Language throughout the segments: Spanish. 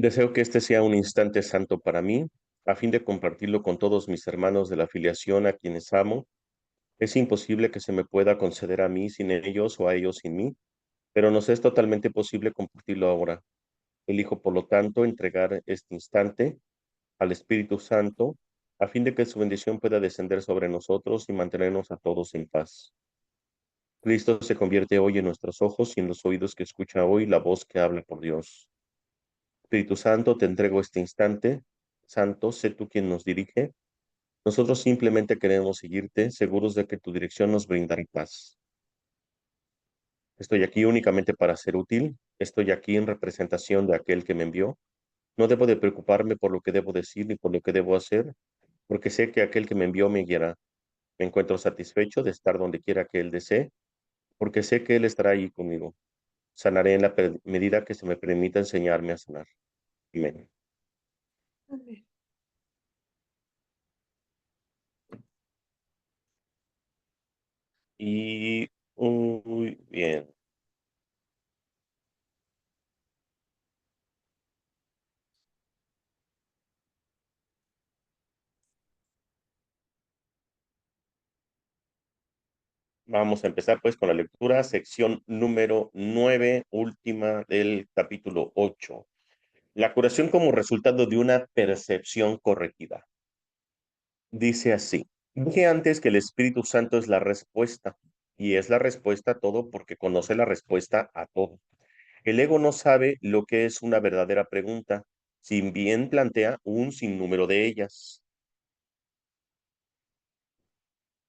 Deseo que este sea un instante santo para mí, a fin de compartirlo con todos mis hermanos de la filiación a quienes amo. Es imposible que se me pueda conceder a mí sin ellos o a ellos sin mí, pero nos es totalmente posible compartirlo ahora. Elijo, por lo tanto, entregar este instante al Espíritu Santo, a fin de que su bendición pueda descender sobre nosotros y mantenernos a todos en paz. Cristo se convierte hoy en nuestros ojos y en los oídos que escucha hoy la voz que habla por Dios. Espíritu Santo, te entrego este instante. Santo, sé tú quien nos dirige. Nosotros simplemente queremos seguirte, seguros de que tu dirección nos brindará paz. Estoy aquí únicamente para ser útil. Estoy aquí en representación de aquel que me envió. No debo de preocuparme por lo que debo decir ni por lo que debo hacer, porque sé que aquel que me envió me guiará. Me encuentro satisfecho de estar donde quiera que él desee, porque sé que él estará ahí conmigo. Sanaré en la medida que se me permita enseñarme a sanar. Amén. Amén. Y muy bien. Vamos a empezar pues con la lectura, sección número 9, última del capítulo 8. La curación como resultado de una percepción corregida. Dice así: dije antes que el Espíritu Santo es la respuesta, y es la respuesta a todo porque conoce la respuesta a todo. El ego no sabe lo que es una verdadera pregunta, si bien plantea un sinnúmero de ellas.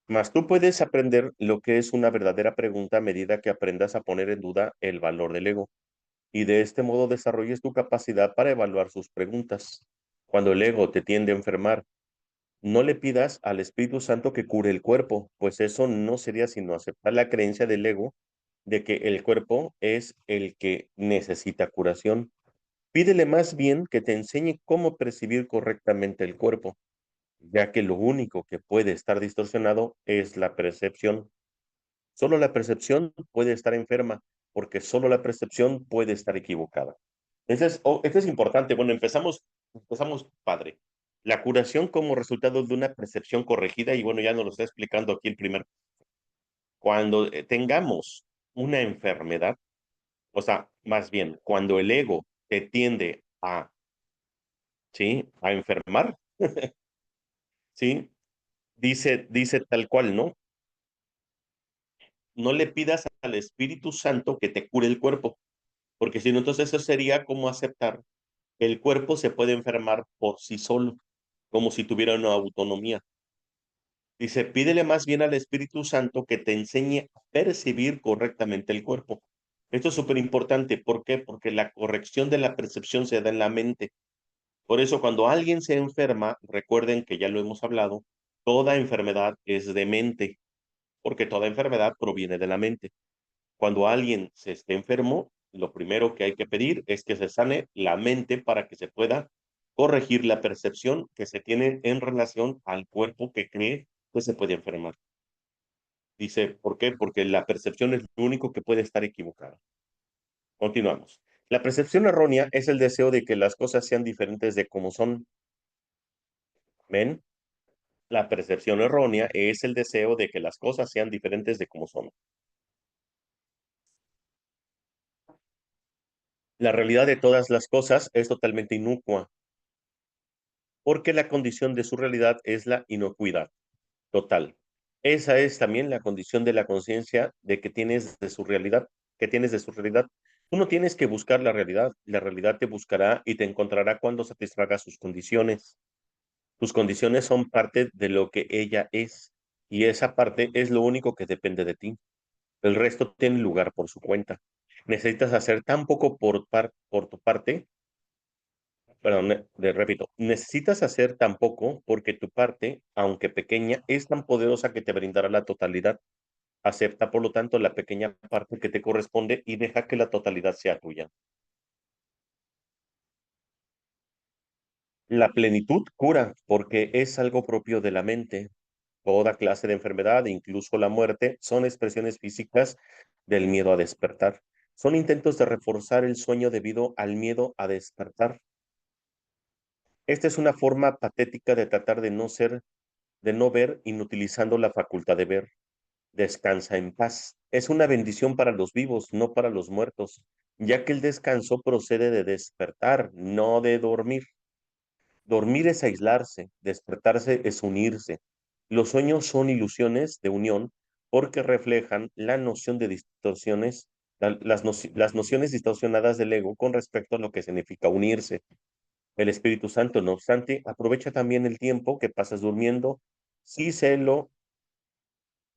Mas tú puedes aprender lo que es una verdadera pregunta a medida que aprendas a poner en duda el valor del ego, y de este modo desarrolles tu capacidad para evaluar sus preguntas. Cuando el ego te tiende a enfermar, no le pidas al Espíritu Santo que cure el cuerpo, pues eso no sería sino aceptar la creencia del ego de que el cuerpo es el que necesita curación. Pídele más bien que te enseñe cómo percibir correctamente el cuerpo, ya que lo único que puede estar distorsionado es la percepción. Solo la percepción puede estar enferma, porque solo la percepción puede estar equivocada. Esto es importante. Bueno, empezamos padre. La curación como resultado de una percepción corregida, y bueno, ya nos lo está explicando aquí el primer. Cuando tengamos una enfermedad, o sea, más bien, cuando el ego te tiende a, ¿sí? A enfermar, ¿sí? Dice tal cual, ¿no? No le pidas al Espíritu Santo que te cure el cuerpo, porque si no, entonces eso sería como aceptar que el cuerpo se puede enfermar por sí solo, como si tuviera una autonomía. Dice, pídele más bien al Espíritu Santo que te enseñe a percibir correctamente el cuerpo. Esto es súper importante. ¿Por qué? Porque la corrección de la percepción se da en la mente. Por eso, cuando alguien se enferma, recuerden que ya lo hemos hablado, toda enfermedad es de mente, porque toda enfermedad proviene de la mente. Cuando alguien se esté enfermo, lo primero que hay que pedir es que se sane la mente para que se pueda corregir la percepción que se tiene en relación al cuerpo que cree que se puede enfermar. Dice, ¿por qué? Porque la percepción es lo único que puede estar equivocada. Continuamos. La percepción errónea es el deseo de que las cosas sean diferentes de como son. ¿Ven? La percepción errónea es el deseo de que las cosas sean diferentes de como son. La realidad de todas las cosas es totalmente inocua, porque la condición de su realidad es la inocuidad total. Esa es también la condición de la conciencia de que tienes de su realidad, que tienes de su realidad. Tú no tienes que buscar la realidad te buscará y te encontrará cuando satisfaga sus condiciones. Tus condiciones son parte de lo que ella es, y esa parte es lo único que depende de ti. El resto tiene lugar por su cuenta. Necesitas hacer tan poco por tu parte. Perdón, repito, necesitas hacer tan poco porque tu parte, aunque pequeña, es tan poderosa que te brindará la totalidad. Acepta, por lo tanto, la pequeña parte que te corresponde y deja que la totalidad sea tuya. La plenitud cura porque es algo propio de la mente. Toda clase de enfermedad, incluso la muerte, son expresiones físicas del miedo a despertar. Son intentos de reforzar el sueño debido al miedo a despertar. Esta es una forma patética de tratar de no ver, inutilizando la facultad de ver. Descansa en paz. Es una bendición para los vivos, no para los muertos, ya que el descanso procede de despertar, no de dormir. Dormir es aislarse, despertarse es unirse. Los sueños son ilusiones de unión porque reflejan la noción de distorsiones, las nociones distorsionadas del ego con respecto a lo que significa unirse. El Espíritu Santo, no obstante, aprovecha también el tiempo que pasas durmiendo. Si se lo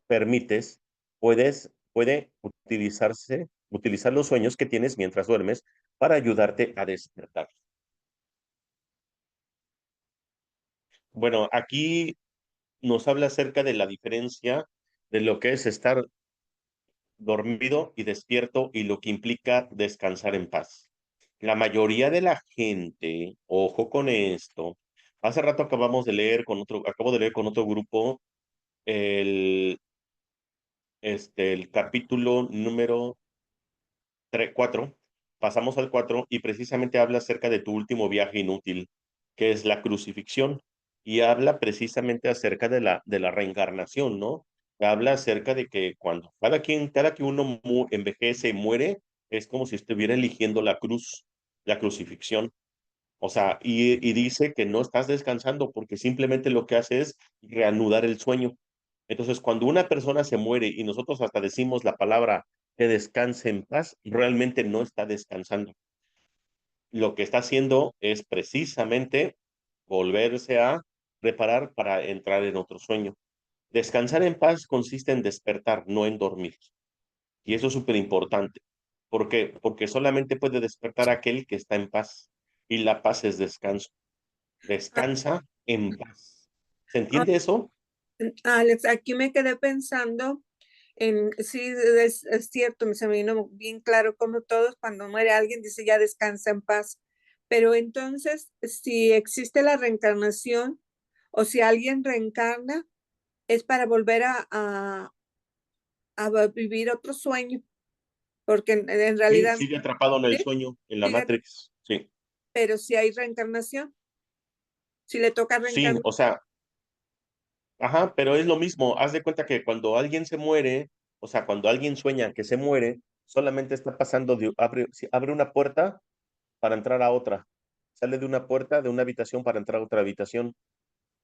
permites, puede utilizar los sueños que tienes mientras duermes para ayudarte a despertar. Bueno, aquí nos habla acerca de la diferencia de lo que es estar dormido y despierto y lo que implica descansar en paz. La mayoría de la gente, ojo con esto, hace rato acabo de leer con otro grupo el, el capítulo número 4, pasamos al 4 y precisamente habla acerca de tu último viaje inútil, que es la crucifixión, y habla precisamente acerca de la reencarnación, ¿no? Habla acerca de que cuando cada que uno envejece y muere, es como si estuviera eligiendo la cruz, la crucifixión. O sea, y dice que no estás descansando porque simplemente lo que hace es reanudar el sueño. Entonces, cuando una persona se muere y nosotros hasta decimos la palabra que descanse en paz, realmente no está descansando. Lo que está haciendo es precisamente volverse a preparar para entrar en otro sueño. Descansar en paz consiste en despertar, no en dormir. Y eso es súper importante. ¿Por qué? Porque solamente puede despertar aquel que está en paz. Y la paz es descanso. Ah, Descansa en paz. ¿Se ah, entiende eso? Alex, aquí me quedé pensando en, sí, es cierto, se me vino bien claro como todos, cuando muere alguien, dice ya descansa en paz. Pero entonces, si existe la reencarnación o si alguien reencarna, es para volver a vivir otro sueño, porque en Sí, realidad, sigue atrapado en el sí, sueño, en la sigue, Matrix. Sí. pero si hay reencarnación, si le toca Sí, reencarnar. o sea, ajá, pero es lo mismo. Haz de cuenta que cuando alguien se muere, o sea, cuando alguien sueña que se muere, solamente está pasando abre una puerta para entrar a otra. Sale de una puerta de una habitación para entrar a otra habitación.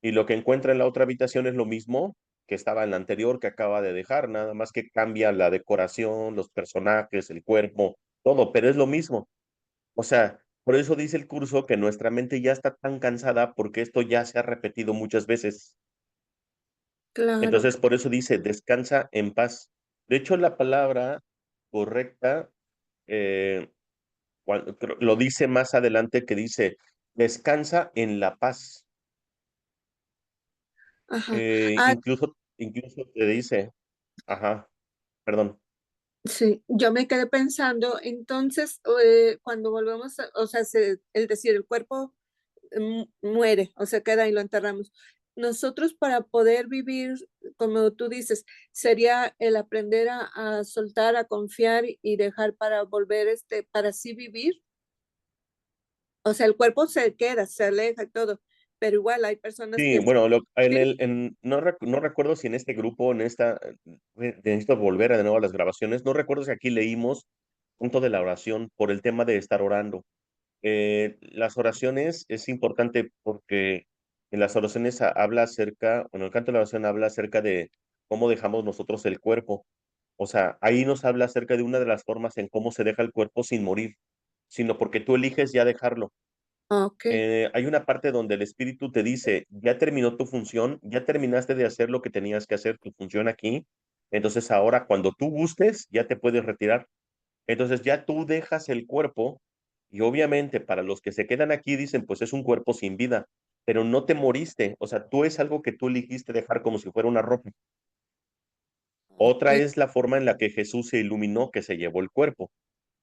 Y lo que encuentra en la otra habitación es lo mismo que estaba en la anterior que acaba de dejar, nada más que cambia la decoración, los personajes, el cuerpo, todo, pero es lo mismo. O sea, por eso dice el curso que nuestra mente ya está tan cansada porque esto ya se ha repetido muchas veces. Claro, Entonces, por eso dice, descansa en paz. De hecho, la palabra correcta eh, lo dice más adelante que dice, descansa en la paz. ajá. Ah, Incluso te dice, ajá, perdón. sí, yo me quedé pensando, entonces, cuando volvemos, o sea, es decir, el cuerpo muere o se queda y lo enterramos. Nosotros para poder vivir, como tú dices, sería el aprender a soltar, a confiar y dejar para volver, para así vivir. O sea, el cuerpo se queda, se aleja y todo, pero igual hay personas Sí, que bueno, sí, no recuerdo si en este grupo, necesito volver de nuevo a las grabaciones, no recuerdo si aquí leímos punto de la oración por el tema de estar orando. Las oraciones es importante porque en las oraciones habla acerca, bueno, el canto de la oración habla acerca de cómo dejamos nosotros el cuerpo. O sea, ahí nos habla acerca de una de las formas en cómo se deja el cuerpo sin morir, sino porque tú eliges ya dejarlo. ok, Hay una parte donde el espíritu te dice, ya terminó tu función, ya terminaste de hacer lo que tenías que hacer, tu función aquí. Entonces ahora cuando tú gustes, ya te puedes retirar. Entonces ya tú dejas el cuerpo y obviamente para los que se quedan aquí dicen, pues es un cuerpo sin vida, pero no te moriste. O sea, tú es algo que tú elegiste dejar como si fuera una ropa. ok, Otra es la forma en la que Jesús se iluminó, que se llevó el cuerpo.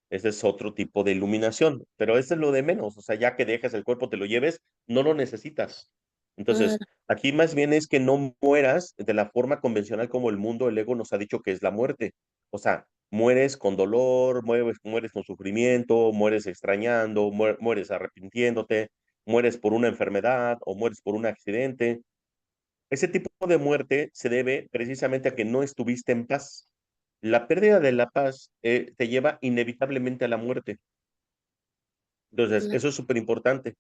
Ese es otro tipo de iluminación, pero eso es lo de menos, o sea, ya que dejas el cuerpo, te lo lleves, no lo necesitas. Entonces, claro, aquí más bien es que no mueras de la forma convencional como el mundo, el ego nos ha dicho que es la muerte. O sea, mueres con dolor, mueres con sufrimiento, mueres extrañando, mueres arrepintiéndote. mueres por una enfermedad o mueres por un accidente. Ese tipo de muerte se debe precisamente a que no estuviste en paz. La pérdida de la paz te lleva inevitablemente a la muerte. Entonces, Cla- eso es súper importante.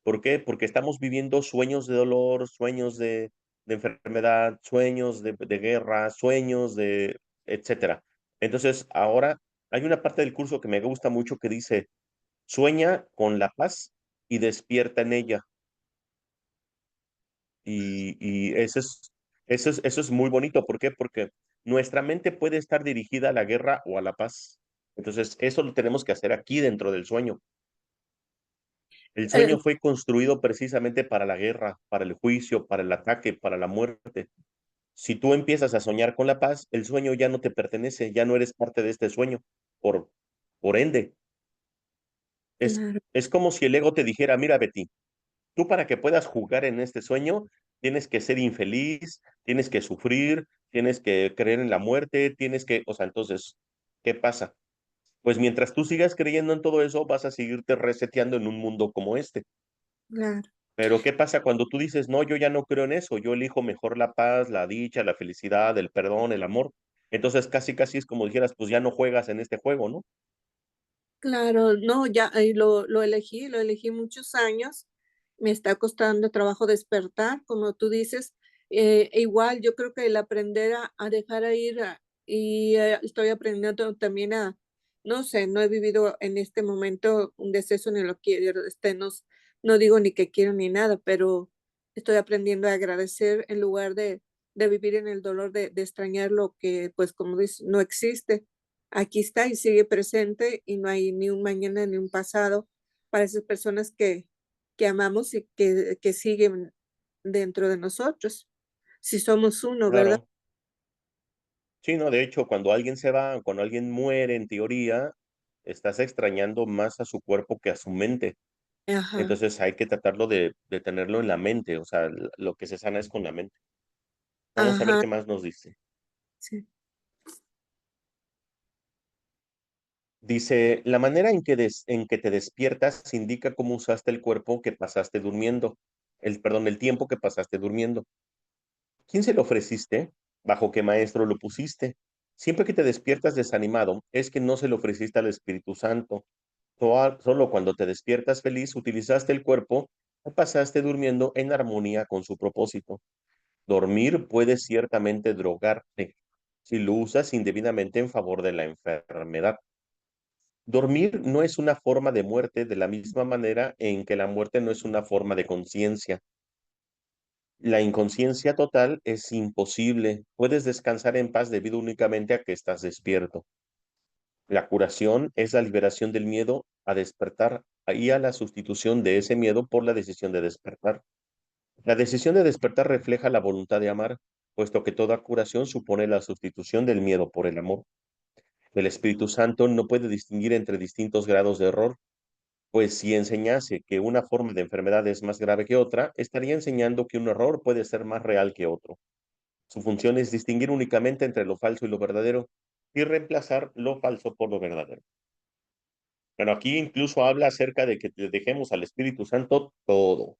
¿Por qué? Porque estamos viviendo sueños de dolor, sueños de enfermedad, sueños de guerra, sueños de, etcétera. Entonces, ahora hay una parte del curso que me gusta mucho que dice, sueña con la paz y despierta en ella. Y eso es muy bonito. ¿Por qué? Porque nuestra mente puede estar dirigida a la guerra o a la paz. Entonces, eso lo tenemos que hacer aquí dentro del sueño. El eh, sueño fue construido precisamente para la guerra, para el juicio, para el ataque, para la muerte. Si tú empiezas a soñar con la paz, el sueño ya no te pertenece, ya no eres parte de este sueño. Por, por ende, es, claro, es como si el ego te dijera, mira, Betty, tú para que puedas jugar en este sueño, tienes que ser infeliz, tienes que sufrir, tienes que creer en la muerte, o sea, entonces, ¿qué pasa? Pues mientras tú sigas creyendo en todo eso, vas a seguirte reseteando en un mundo como este. claro, Pero ¿qué pasa cuando tú dices, no, yo ya no creo en eso, yo elijo mejor la paz, la dicha, la felicidad, el perdón, el amor? Entonces casi, casi es como dijeras, pues ya no juegas en este juego, ¿no? claro, no, ya lo elegí muchos años, me está costando trabajo despertar, como tú dices, igual yo creo que el aprender a dejar a ir estoy aprendiendo también no sé, no he vivido en este momento un deceso ni lo quiero, no digo ni que quiero ni nada, pero estoy aprendiendo a agradecer en lugar de vivir en el dolor de extrañar lo que, pues, como dices, no existe. Aquí está y sigue presente y no hay ni un mañana ni un pasado para esas personas que amamos y que siguen dentro de nosotros. Si somos uno, ¿verdad? Claro. Sí, no, de hecho, cuando alguien se va, cuando alguien muere, en teoría, estás extrañando más a su cuerpo que a su mente. Ajá, Entonces hay que tratarlo de tenerlo en la mente, o sea, lo que se sana es con la mente. Vamos a ver ajá, qué más nos dice. sí, Dice, la manera en que te despiertas indica cómo usaste el cuerpo que pasaste durmiendo, perdón, el tiempo que pasaste durmiendo. ¿Quién se lo ofreciste? ¿Bajo qué maestro lo pusiste? Siempre que te despiertas desanimado, es que no se lo ofreciste al Espíritu Santo. Solo cuando te despiertas feliz, utilizaste el cuerpo o pasaste durmiendo en armonía con su propósito. Dormir puede ciertamente drogarte si lo usas indebidamente en favor de la enfermedad. Dormir no es una forma de muerte de la misma manera en que la muerte no es una forma de conciencia. La inconsciencia total es imposible. Puedes descansar en paz debido únicamente a que estás despierto. La curación es la liberación del miedo a despertar y a la sustitución de ese miedo por la decisión de despertar. La decisión de despertar refleja la voluntad de amar, puesto que toda curación supone la sustitución del miedo por el amor. El Espíritu Santo no puede distinguir entre distintos grados de error, pues si enseñase que una forma de enfermedad es más grave que otra, estaría enseñando que un error puede ser más real que otro. Su función es distinguir únicamente entre lo falso y lo verdadero y reemplazar lo falso por lo verdadero. Pero aquí incluso habla acerca de que le dejemos al Espíritu Santo todo,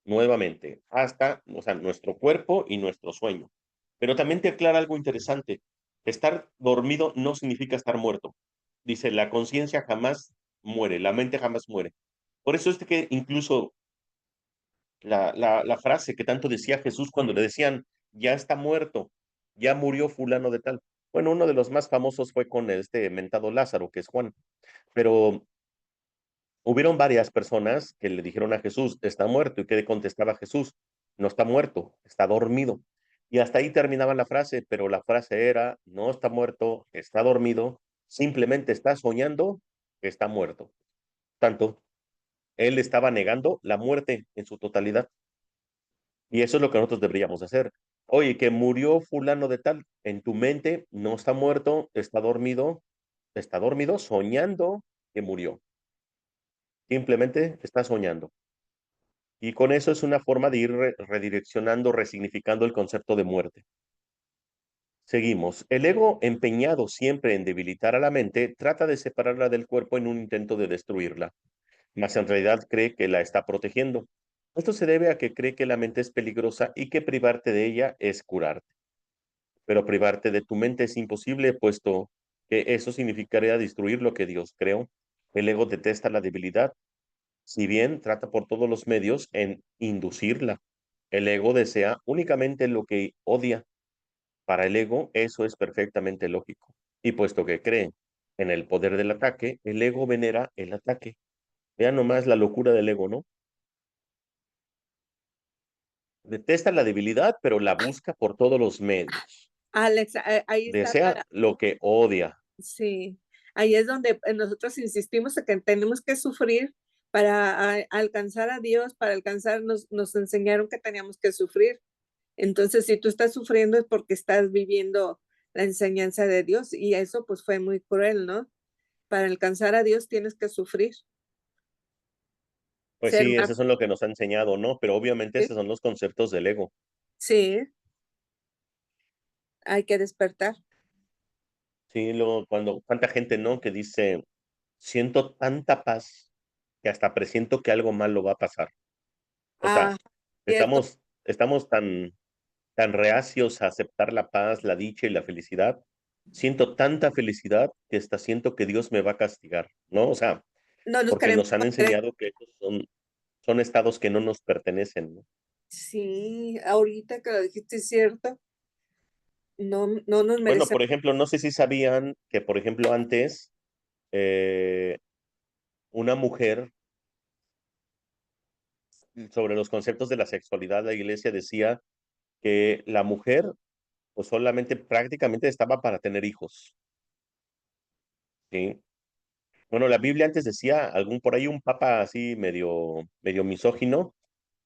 nuevamente, hasta, o sea, nuestro cuerpo y nuestro sueño. Pero también te aclara algo interesante. Estar dormido no significa estar muerto. Dice, la conciencia jamás muere, la mente jamás muere. Por eso es que incluso la frase que tanto decía Jesús cuando le decían, ya está muerto, ya murió fulano de tal. Bueno, uno de los más famosos fue con este mentado Lázaro, que es Juan. Pero hubieron varias personas que le dijeron a Jesús, está muerto. ¿Y qué le contestaba Jesús? No está muerto, está dormido. Y hasta ahí terminaba la frase, pero la frase era, no está muerto, está dormido, simplemente está soñando que está muerto. Tanto, él estaba negando la muerte en su totalidad. Y eso es lo que nosotros deberíamos hacer. Oye, que murió fulano de tal, en tu mente no está muerto, está dormido soñando que murió. Simplemente está soñando. Y con eso es una forma de ir redireccionando, resignificando el concepto de muerte. Seguimos. El ego, empeñado siempre en debilitar a la mente, trata de separarla del cuerpo en un intento de destruirla. mas en realidad cree que la está protegiendo. Esto se debe a que cree que la mente es peligrosa y que privarte de ella es curarte. Pero privarte de tu mente es imposible, puesto que eso significaría destruir lo que Dios creó. El ego detesta la debilidad, si bien trata por todos los medios en inducirla. El ego desea únicamente lo que odia. Para el ego eso es perfectamente lógico. Y puesto que cree en el poder del ataque, el ego venera el ataque. Vean nomás la locura del ego, ¿no? Detesta la debilidad, pero la busca por todos los medios. Alex, ahí está Desea para, lo que odia. sí, ahí es donde nosotros insistimos en que tenemos que sufrir para alcanzar a Dios, para alcanzar, nos enseñaron que teníamos que sufrir. Entonces, si tú estás sufriendo es porque estás viviendo la enseñanza de Dios y eso pues fue muy cruel, ¿no? Para alcanzar a Dios tienes que sufrir, Pues ser sí, una, eso es lo que nos ha enseñado, ¿no? Pero obviamente sí, esos son los conceptos del ego. sí, hay que despertar. Sí, luego cuando, cuánta gente, ¿no? Que dice, siento tanta paz que hasta presiento que algo malo va a pasar. O Ah, sea, cierto. estamos tan reacios a aceptar la paz, la dicha y la felicidad. Siento tanta felicidad que hasta siento que Dios me va a castigar, ¿no? O sea, No nos porque queremos nos han poner. enseñado que esos son estados que no nos pertenecen, ¿no? Sí, ahorita que lo dijiste es cierto, no, no nos Bueno, merecemos. por ejemplo, no sé si sabían que, por ejemplo, antes eh, una mujer, sobre los conceptos de la sexualidad, la iglesia decía que la mujer pues solamente prácticamente estaba para tener hijos, ¿sí? Bueno, la Biblia antes decía, algún por ahí un papa así medio misógino,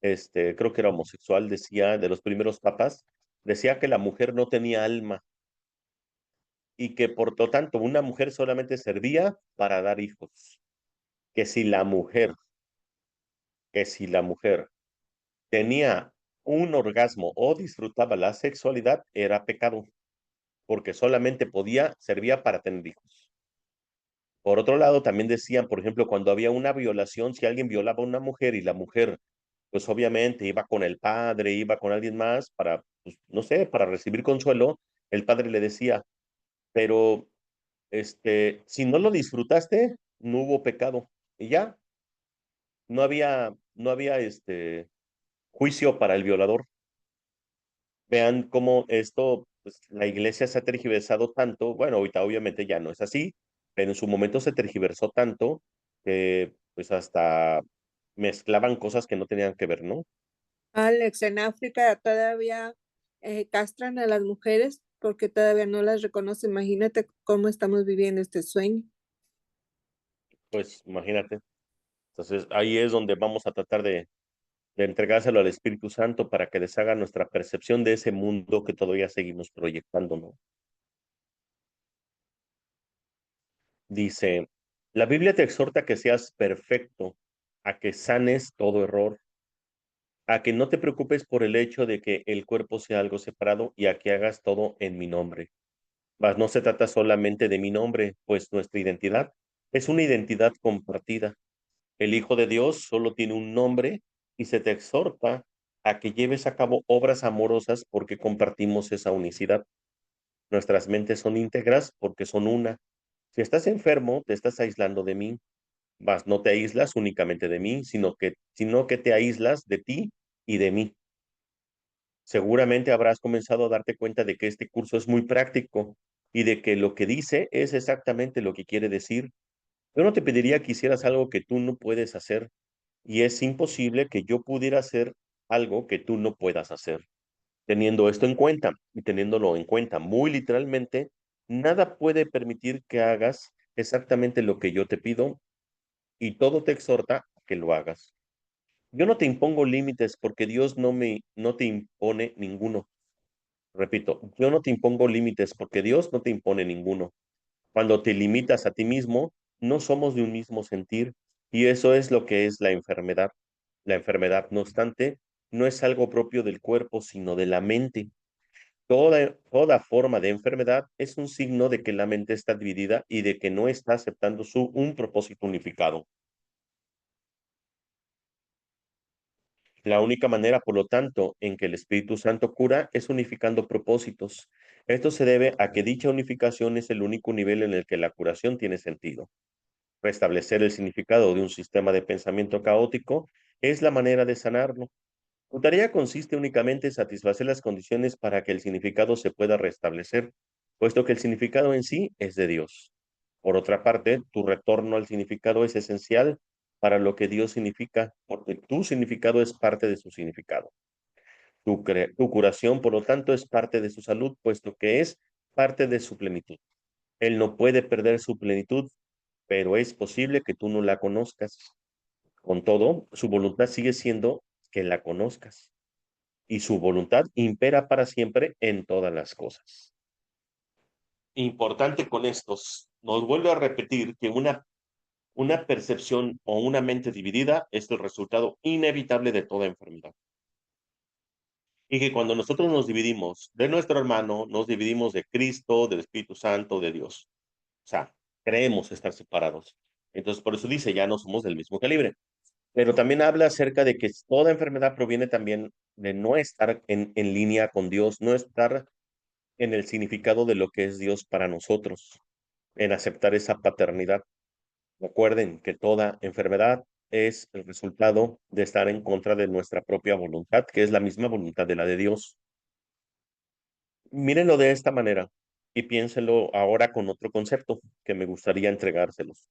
creo que era homosexual, decía, de los primeros papas, decía que la mujer no tenía alma y que por lo tanto una mujer solamente servía para dar hijos. Que si la mujer, que si la mujer tenía un orgasmo o disfrutaba la sexualidad, era pecado, porque solamente servía para tener hijos. Por otro lado, también decían, por ejemplo, cuando había una violación, si alguien violaba a una mujer y la mujer, pues obviamente iba con el padre, iba con alguien más para, pues, no sé, para recibir consuelo, el padre le decía, pero si no lo disfrutaste, no hubo pecado. Y ya, no había juicio para el violador. Vean cómo esto, pues, la iglesia se ha tergiversado tanto. Bueno, ahorita obviamente ya no es así, pero en su momento se tergiversó tanto que pues hasta mezclaban cosas que no tenían que ver, ¿no? Alex, en África todavía castran a las mujeres porque todavía no las reconoce. Imagínate cómo estamos viviendo este sueño. Pues imagínate. Entonces ahí es donde vamos a tratar de entregárselo al Espíritu Santo para que deshaga nuestra percepción de ese mundo que todavía seguimos proyectando, ¿no? Dice, la Biblia te exhorta a que seas perfecto, a que sanes todo error, a que no te preocupes por el hecho de que el cuerpo sea algo separado y a que hagas todo en mi nombre. Mas no se trata solamente de mi nombre, pues nuestra identidad es una identidad compartida. El Hijo de Dios solo tiene un nombre y se te exhorta a que lleves a cabo obras amorosas porque compartimos esa unicidad. Nuestras mentes son íntegras porque son una. Si estás enfermo, te estás aislando de mí, mas no te aíslas únicamente de mí, sino que te aíslas de ti y de mí. Seguramente habrás comenzado a darte cuenta de que este curso es muy práctico y de que lo que dice es exactamente lo que quiere decir. Yo no te pediría que hicieras algo que tú no puedes hacer y es imposible que yo pudiera hacer algo que tú no puedas hacer. Teniendo esto en cuenta y teniéndolo en cuenta muy literalmente, nada puede permitir que hagas exactamente lo que yo te pido y todo te exhorta a que lo hagas. Yo no te impongo límites porque Dios no te impone ninguno. Repito, yo no te impongo límites porque Dios no te impone ninguno. Cuando te limitas a ti mismo, no somos de un mismo sentir y eso es lo que es la enfermedad. La enfermedad, no obstante, no es algo propio del cuerpo, sino de la mente. Toda forma de enfermedad es un signo de que la mente está dividida y de que no está aceptando un propósito unificado. La única manera, por lo tanto, en que el Espíritu Santo cura es unificando propósitos. Esto se debe a que dicha unificación es el único nivel en el que la curación tiene sentido. Restablecer el significado de un sistema de pensamiento caótico es la manera de sanarlo. Tu tarea consiste únicamente en satisfacer las condiciones para que el significado se pueda restablecer, puesto que el significado en sí es de Dios. Por otra parte, tu retorno al significado es esencial para lo que Dios significa, porque tu significado es parte de su significado. Tu curación, por lo tanto, es parte de su salud, puesto que es parte de su plenitud. Él no puede perder su plenitud, pero es posible que tú no la conozcas. Con todo, su voluntad sigue siendo que la conozcas y su voluntad impera para siempre en todas las cosas. Importante con estos, nos vuelve a repetir que una percepción o una mente dividida es el resultado inevitable de toda enfermedad. Y que cuando nosotros nos dividimos de nuestro hermano, nos dividimos de Cristo, del Espíritu Santo, de Dios. O sea, creemos estar separados. Entonces, por eso dice, ya no somos del mismo calibre. Pero también habla acerca de que toda enfermedad proviene también de no estar en línea con Dios, no estar en el significado de lo que es Dios para nosotros, en aceptar esa paternidad. Recuerden que toda enfermedad es el resultado de estar en contra de nuestra propia voluntad, que es la misma voluntad de la de Dios. Mírenlo de esta manera y piénsenlo ahora con otro concepto que me gustaría entregárselos,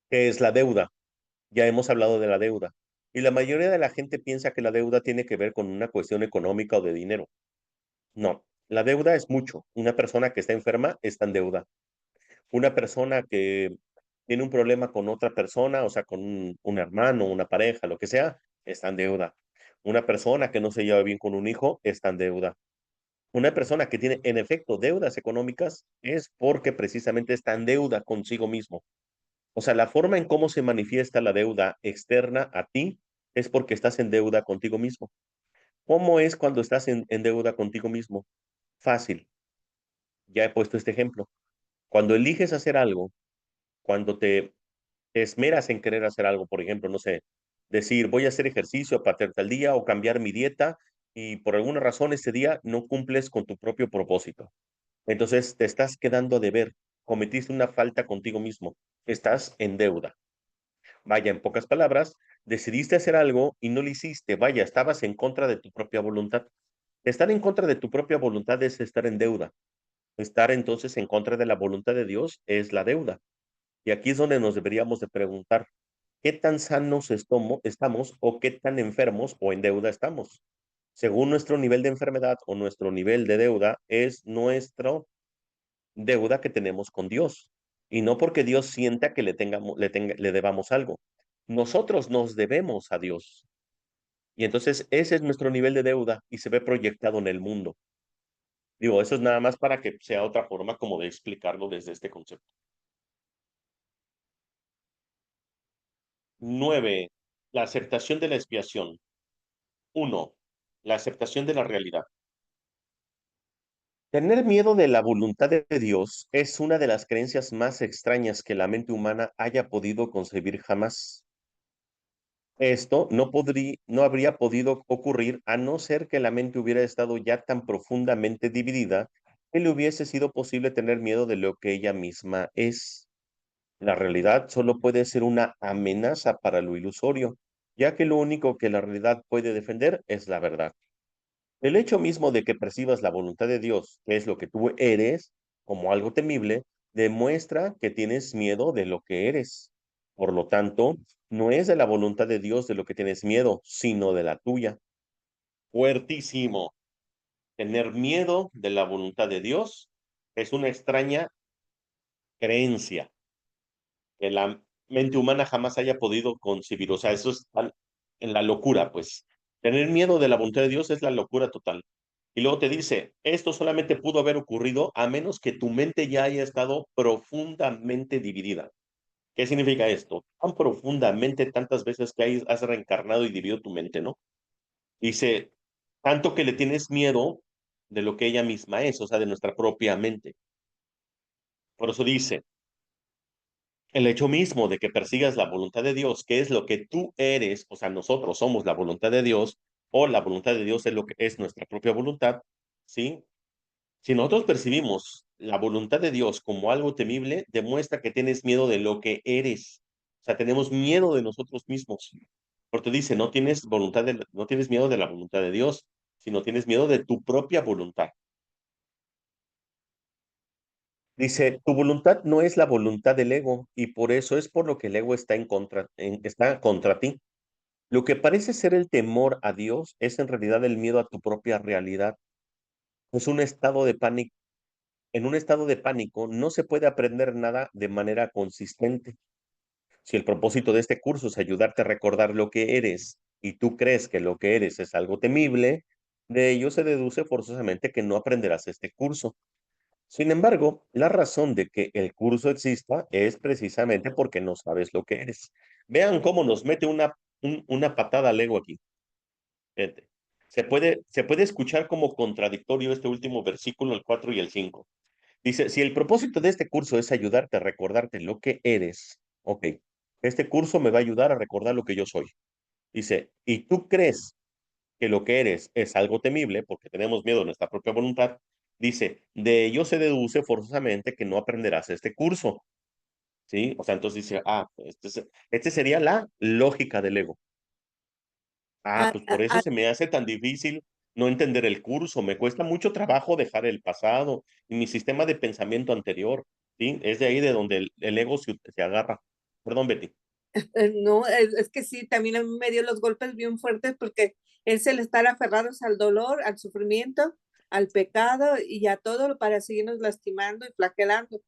que es la deuda. Ya hemos hablado de la deuda. Y la mayoría de la gente piensa que la deuda tiene que ver con una cuestión económica o de dinero. No, la deuda es mucho. Una persona que está enferma está en deuda. Una persona que tiene un problema con otra persona, o sea, con un hermano, una pareja, lo que sea, está en deuda. Una persona que no se lleva bien con un hijo está en deuda. Una persona que tiene, en efecto, deudas económicas es porque precisamente está en deuda consigo mismo. O sea, la forma en cómo se manifiesta la deuda externa a ti es porque estás en deuda contigo mismo. ¿Cómo es cuando estás en deuda contigo mismo? Fácil. Ya he puesto este ejemplo. Cuando eliges hacer algo, cuando te esmeras en querer hacer algo, por ejemplo, no sé, decir, voy a hacer ejercicio para tal día o cambiar mi dieta y por alguna razón ese día no cumples con tu propio propósito. Entonces te estás quedando a deber, cometiste una falta contigo mismo, estás en deuda. Vaya, en pocas palabras, decidiste hacer algo y no lo hiciste. Vaya, estabas en contra de tu propia voluntad. Estar en contra de tu propia voluntad es estar en deuda. Estar entonces en contra de la voluntad de Dios es la deuda. Y aquí es donde nos deberíamos de preguntar, ¿qué tan sanos estamos o qué tan enfermos o en deuda estamos? Según nuestro nivel de enfermedad o nuestro nivel de deuda, es nuestro deuda que tenemos con Dios. Y no porque Dios sienta que le debamos algo. Nosotros nos debemos a Dios. Y entonces ese es nuestro nivel de deuda y se ve proyectado en el mundo. Digo, eso es nada más para que sea otra forma como de explicarlo desde este concepto. 9. La aceptación de la expiación. 1. La aceptación de la realidad. Tener miedo de la voluntad de Dios es una de las creencias más extrañas que la mente humana haya podido concebir jamás. Esto no habría podido ocurrir a no ser que la mente hubiera estado ya tan profundamente dividida que le hubiese sido posible tener miedo de lo que ella misma es. La realidad solo puede ser una amenaza para lo ilusorio, ya que lo único que la realidad puede defender es la verdad. El hecho mismo de que percibas la voluntad de Dios, que es lo que tú eres, como algo temible, demuestra que tienes miedo de lo que eres. Por lo tanto, no es de la voluntad de Dios de lo que tienes miedo, sino de la tuya. Fuertísimo. Tener miedo de la voluntad de Dios es una extraña creencia que la mente humana jamás haya podido concebir. O sea, eso es en la locura, pues. Tener miedo de la voluntad de Dios es la locura total. Y luego te dice, esto solamente pudo haber ocurrido a menos que tu mente ya haya estado profundamente dividida. ¿Qué significa esto? Tan profundamente, tantas veces que has reencarnado y dividido tu mente, ¿no? Dice, tanto que le tienes miedo de lo que ella misma es, o sea, de nuestra propia mente. Por eso dice, El hecho mismo de que persigas la voluntad de Dios, que es lo que tú eres, o sea, nosotros somos la voluntad de Dios, o la voluntad de Dios es lo que es nuestra propia voluntad, ¿sí? Si nosotros percibimos la voluntad de Dios como algo temible, demuestra que tienes miedo de lo que eres. O sea, tenemos miedo de nosotros mismos. Porque dice, no tienes miedo de la voluntad de Dios, sino tienes miedo de tu propia voluntad. Dice, tu voluntad no es la voluntad del ego, y por eso es por lo que el ego está está contra ti. Lo que parece ser el temor a Dios es en realidad el miedo a tu propia realidad. Es un estado de pánico. En un estado de pánico no se puede aprender nada de manera consistente. Si el propósito de este curso es ayudarte a recordar lo que eres y tú crees que lo que eres es algo temible, de ello se deduce forzosamente que no aprenderás este curso. Sin embargo, la razón de que el curso exista es precisamente porque no sabes lo que eres. Vean cómo nos mete una patada al ego aquí. Fíjate. Se puede escuchar como contradictorio este último versículo, el 4 y el 5. Dice, si el propósito de este curso es ayudarte a recordarte lo que eres, ok, este curso me va a ayudar a recordar lo que yo soy. Dice, y tú crees que lo que eres es algo temible, porque tenemos miedo a nuestra propia voluntad, dice, de ello se deduce forzosamente que no aprenderás este curso, ¿sí? O sea, entonces dice, este sería la lógica del ego. Ah, Pues ah, por eso ah, se me hace tan difícil no entender el curso. Me cuesta mucho trabajo dejar el pasado y mi sistema de pensamiento anterior, ¿sí? Es de ahí de donde el ego se agarra. Perdón, Betty. no, es que sí, también a mí me dio los golpes bien fuertes porque es el estar aferrados al dolor, al sufrimiento, al pecado y a todo para seguirnos lastimando y flagelando.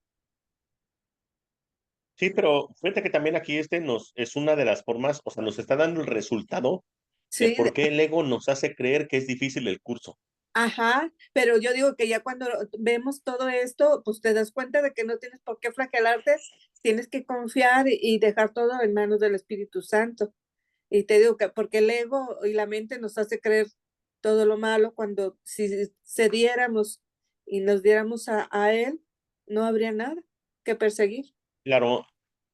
Sí, pero fíjate que también aquí es una de las formas, o sea, nos está dando el resultado de Sí, por qué el ego nos hace creer que es difícil el curso. ajá, pero yo digo que ya cuando vemos todo esto, pues te das cuenta de que no tienes por qué flagelarte, tienes que confiar y dejar todo en manos del Espíritu Santo. Y te digo que porque el ego y la mente nos hace creer todo lo malo cuando si cediéramos y nos diéramos a él, no habría nada que perseguir. Claro,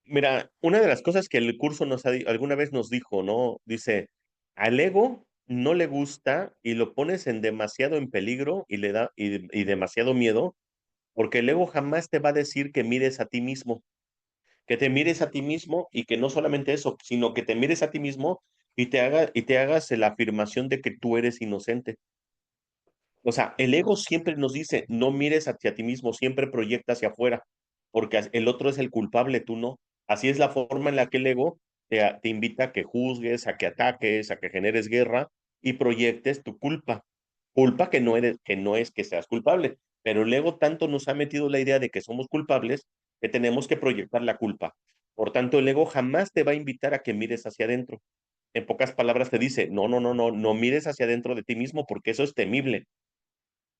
mira, una de las cosas que el curso alguna vez nos dijo, ¿no? Dice, al ego no le gusta y lo pones en demasiado en peligro y le da y demasiado miedo, porque el ego jamás te va a decir que mires a ti mismo, que te mires a ti mismo y que no solamente eso, sino que te mires a ti mismo y te hagas la afirmación de que tú eres inocente. O sea, el ego siempre nos dice, no mires hacia ti mismo, siempre proyecta hacia afuera, porque el otro es el culpable, tú no. Así es la forma en la que el ego te invita a que juzgues, a que ataques, a que generes guerra y proyectes tu culpa. Culpa que no es que seas culpable, pero el ego tanto nos ha metido la idea de que somos culpables que tenemos que proyectar la culpa. Por tanto, el ego jamás te va a invitar a que mires hacia adentro. En pocas palabras te dice, no mires hacia adentro de ti mismo porque eso es temible.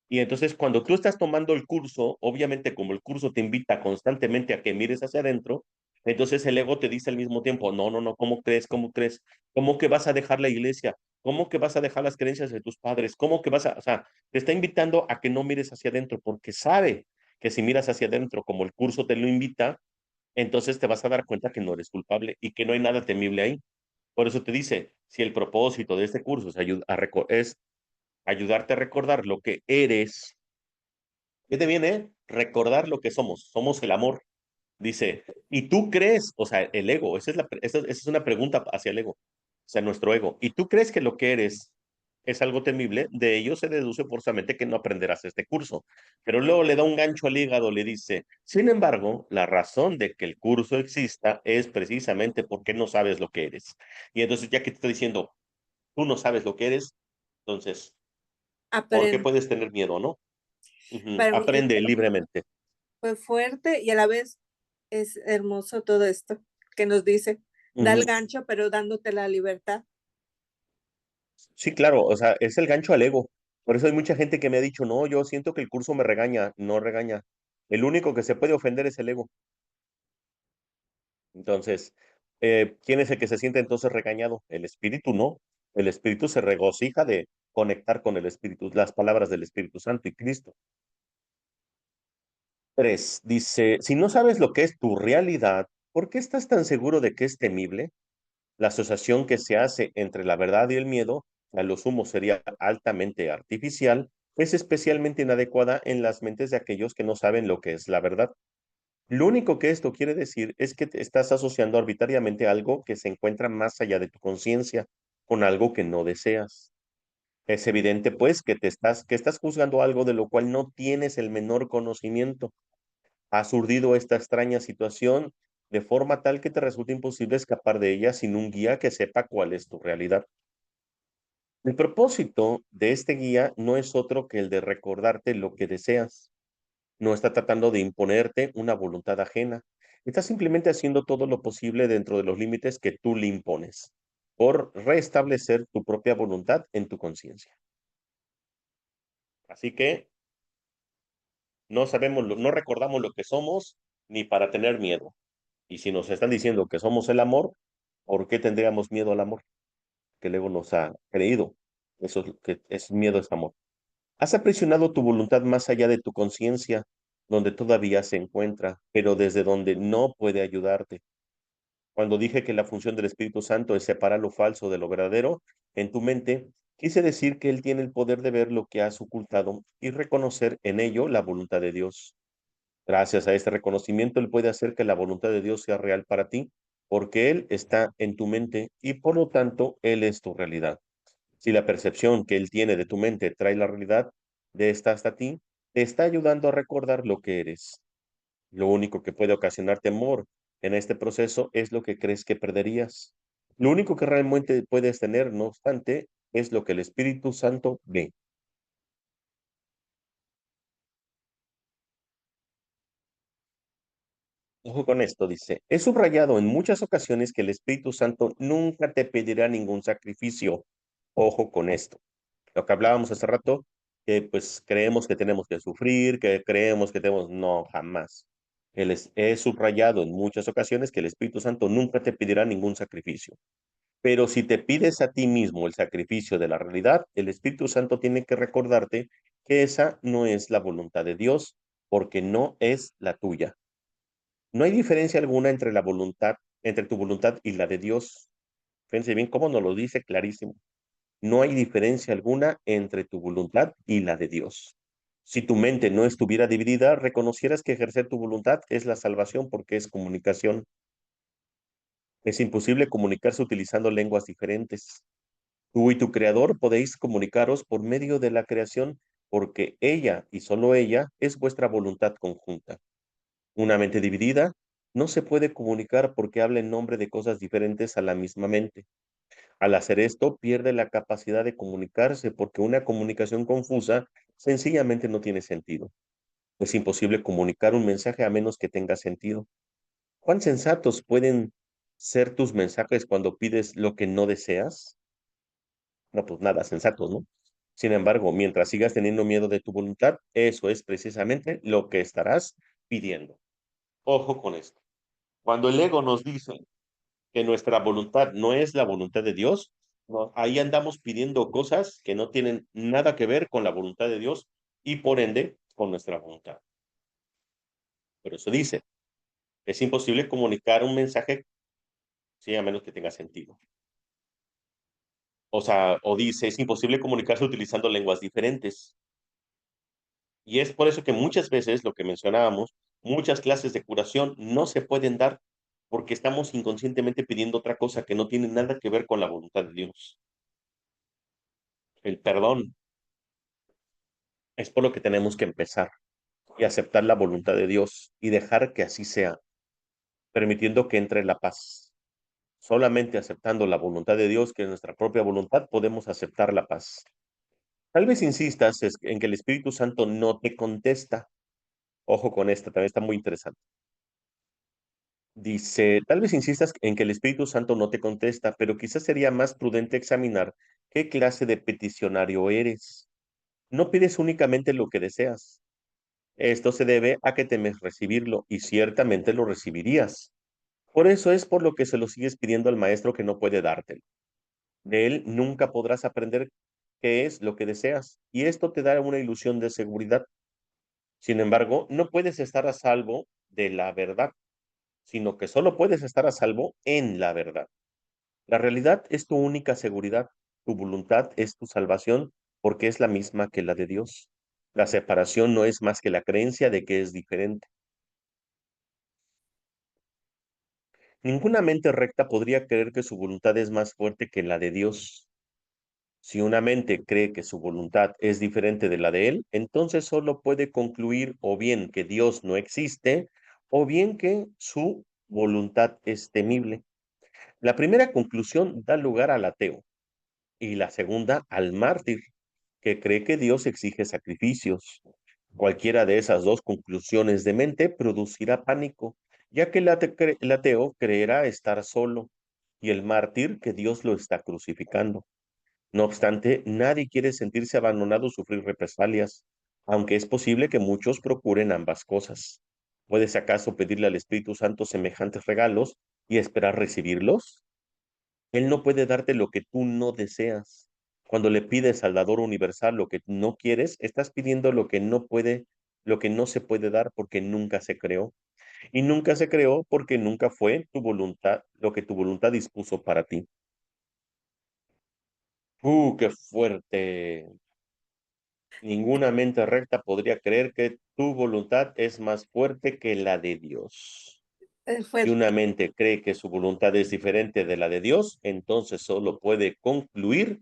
Y entonces cuando tú estás tomando el curso, obviamente como el curso te invita constantemente a que mires hacia adentro, entonces el ego te dice al mismo tiempo, no, ¿cómo crees? ¿Cómo crees? ¿Cómo que vas a dejar la iglesia? ¿Cómo que vas a dejar las creencias de tus padres? ¿Cómo que o sea, te está invitando a que no mires hacia adentro porque sabe que si miras hacia adentro como el curso te lo invita, entonces te vas a dar cuenta que no eres culpable y que no hay nada temible ahí. Por eso te dice, si el propósito de este curso es ayudarte a recordar lo que eres. ¿Qué te viene? Recordar lo que somos. Somos el amor. Dice, ¿y tú crees? O sea, el ego, esa es una pregunta hacia el ego, o sea, nuestro ego. ¿Y tú crees que lo que eres es algo temible? De ello se deduce forzosamente que no aprenderás este curso. Pero luego le da un gancho al hígado, le dice, sin embargo, la razón de que el curso exista es precisamente porque no sabes lo que eres. Y entonces, ya que te está diciendo, tú no sabes lo que eres, entonces, ¿por qué Aprende. puedes tener miedo, no? Ujú. Para mí Aprende libremente. fue fuerte y a la vez es hermoso todo esto que nos dice, da el Ujú. gancho, pero dándote la libertad. Sí, claro, o sea, es el gancho al ego. Por eso hay mucha gente que me ha dicho, no, yo siento que el curso me regaña, no regaña. El único que se puede ofender es el ego. Entonces, ¿quién es el que se siente entonces regañado? El espíritu no. El espíritu se regocija de conectar con el espíritu, las palabras del Espíritu Santo y Cristo. 3 dice, si no sabes lo que es tu realidad, ¿Por qué estás tan seguro de que es temible? La asociación que se hace entre la verdad y el miedo, a lo sumo sería altamente artificial, es especialmente inadecuada en las mentes de aquellos que no saben lo que es la verdad. Lo único que esto quiere decir es que te estás asociando arbitrariamente algo que se encuentra más allá de tu conciencia, con algo que no deseas. Es evidente, pues, que estás juzgando algo de lo cual no tienes el menor conocimiento. Has urdido esta extraña situación de forma tal que te resulta imposible escapar de ella sin un guía que sepa cuál es tu realidad. El propósito de este guía no es otro que el de recordarte lo que deseas. No está tratando de imponerte una voluntad ajena. Está simplemente haciendo todo lo posible dentro de los límites que tú le impones, por restablecer tu propia voluntad en tu conciencia. Así que no sabemos, no recordamos lo que somos ni para tener miedo. Y si nos están diciendo que somos el amor, ¿por qué tendríamos miedo al amor? Que luego nos ha creído. Eso es, que es miedo es amor. Has aprisionado tu voluntad más allá de tu conciencia, donde todavía se encuentra, pero desde donde no puede ayudarte. Cuando dije que la función del Espíritu Santo es separar lo falso de lo verdadero, en tu mente, quise decir que Él tiene el poder de ver lo que has ocultado y reconocer en ello la voluntad de Dios. Gracias a este reconocimiento, Él puede hacer que la voluntad de Dios sea real para ti, porque Él está en tu mente y por lo tanto Él es tu realidad. Si la percepción que Él tiene de tu mente trae la realidad de esta hasta ti, te está ayudando a recordar lo que eres. Lo único que puede ocasionar temor en este proceso es lo que crees que perderías. Lo único que realmente puedes tener, no obstante, es lo que el Espíritu Santo ve. Ojo con esto, dice, he subrayado en muchas ocasiones que el Espíritu Santo nunca te pedirá ningún sacrificio. Ojo con esto. Lo que hablábamos hace rato, que pues creemos que tenemos que sufrir, que creemos que tenemos, no, jamás. He subrayado en muchas ocasiones que el Espíritu Santo nunca te pedirá ningún sacrificio. Pero si te pides a ti mismo el sacrificio de la realidad, el Espíritu Santo tiene que recordarte que esa no es la voluntad de Dios, porque no es la tuya. No hay diferencia alguna entre la voluntad, entre tu voluntad y la de Dios. Fíjense bien cómo nos lo dice clarísimo. No hay diferencia alguna entre tu voluntad y la de Dios. Si tu mente no estuviera dividida, reconocieras que ejercer tu voluntad es la salvación porque es comunicación. Es imposible comunicarse utilizando lenguas diferentes. Tú y tu creador podéis comunicaros por medio de la creación porque ella y solo ella es vuestra voluntad conjunta. Una mente dividida no se puede comunicar porque habla en nombre de cosas diferentes a la misma mente. Al hacer esto, pierde la capacidad de comunicarse porque una comunicación confusa sencillamente no tiene sentido. Es imposible comunicar un mensaje a menos que tenga sentido. ¿Cuán sensatos pueden ser tus mensajes cuando pides lo que no deseas? No, pues nada, sensatos, ¿no? Sin embargo, mientras sigas teniendo miedo de tu voluntad, eso es precisamente lo que estarás pidiendo. Ojo con esto. Cuando el ego nos dice que nuestra voluntad no es la voluntad de Dios, ahí andamos pidiendo cosas que no tienen nada que ver con la voluntad de Dios y por ende con nuestra voluntad. Pero eso dice, es imposible comunicar un mensaje, sí, a menos que tenga sentido. O sea, o dice, es imposible comunicarse utilizando lenguas diferentes. Y es por eso que muchas veces, lo que mencionábamos, muchas clases de curación no se pueden dar porque estamos inconscientemente pidiendo otra cosa que no tiene nada que ver con la voluntad de Dios. El perdón es por lo que tenemos que empezar y aceptar la voluntad de Dios y dejar que así sea, permitiendo que entre la paz. Solamente aceptando la voluntad de Dios, que es nuestra propia voluntad, podemos aceptar la paz. Tal vez insistas en que el Espíritu Santo no te contesta. Ojo con esta, también está muy interesante. Dice, tal vez insistas en que el Espíritu Santo no te contesta, pero quizás sería más prudente examinar qué clase de peticionario eres. No pides únicamente lo que deseas. Esto se debe a que temes recibirlo y ciertamente lo recibirías. Por eso es por lo que se lo sigues pidiendo al maestro que no puede dártelo. De él nunca podrás aprender qué es lo que deseas y esto te da una ilusión de seguridad. Sin embargo, no puedes estar a salvo de la verdad. sino que solo puedes estar a salvo en la verdad. La realidad es tu única seguridad. Tu voluntad es tu salvación porque es la misma que la de Dios. La separación no es más que la creencia de que es diferente. Ninguna mente recta podría creer que su voluntad es más fuerte que la de Dios. Si una mente cree que su voluntad es diferente de la de Él, entonces solo puede concluir o bien que Dios no existe o bien que su voluntad es temible. La primera conclusión da lugar al ateo y la segunda al mártir, que cree que Dios exige sacrificios. Cualquiera de esas dos conclusiones de mente producirá pánico, ya que el ateo creerá estar solo y el mártir que Dios lo está crucificando. No obstante, nadie quiere sentirse abandonado o sufrir represalias, aunque es posible que muchos procuren ambas cosas. ¿Puedes acaso pedirle al Espíritu Santo semejantes regalos y esperar recibirlos? Él no puede darte lo que tú no deseas. Cuando le pides al dador universal lo que no quieres, estás pidiendo lo que no puede, lo que no se puede dar porque nunca se creó. Y nunca se creó porque nunca fue tu voluntad, lo que tu voluntad dispuso para ti. ¡Qué fuerte! Ninguna mente recta podría creer que tu voluntad es más fuerte que la de Dios. Es Si una fuerte. mente cree que su voluntad es diferente de la de Dios, entonces solo puede concluir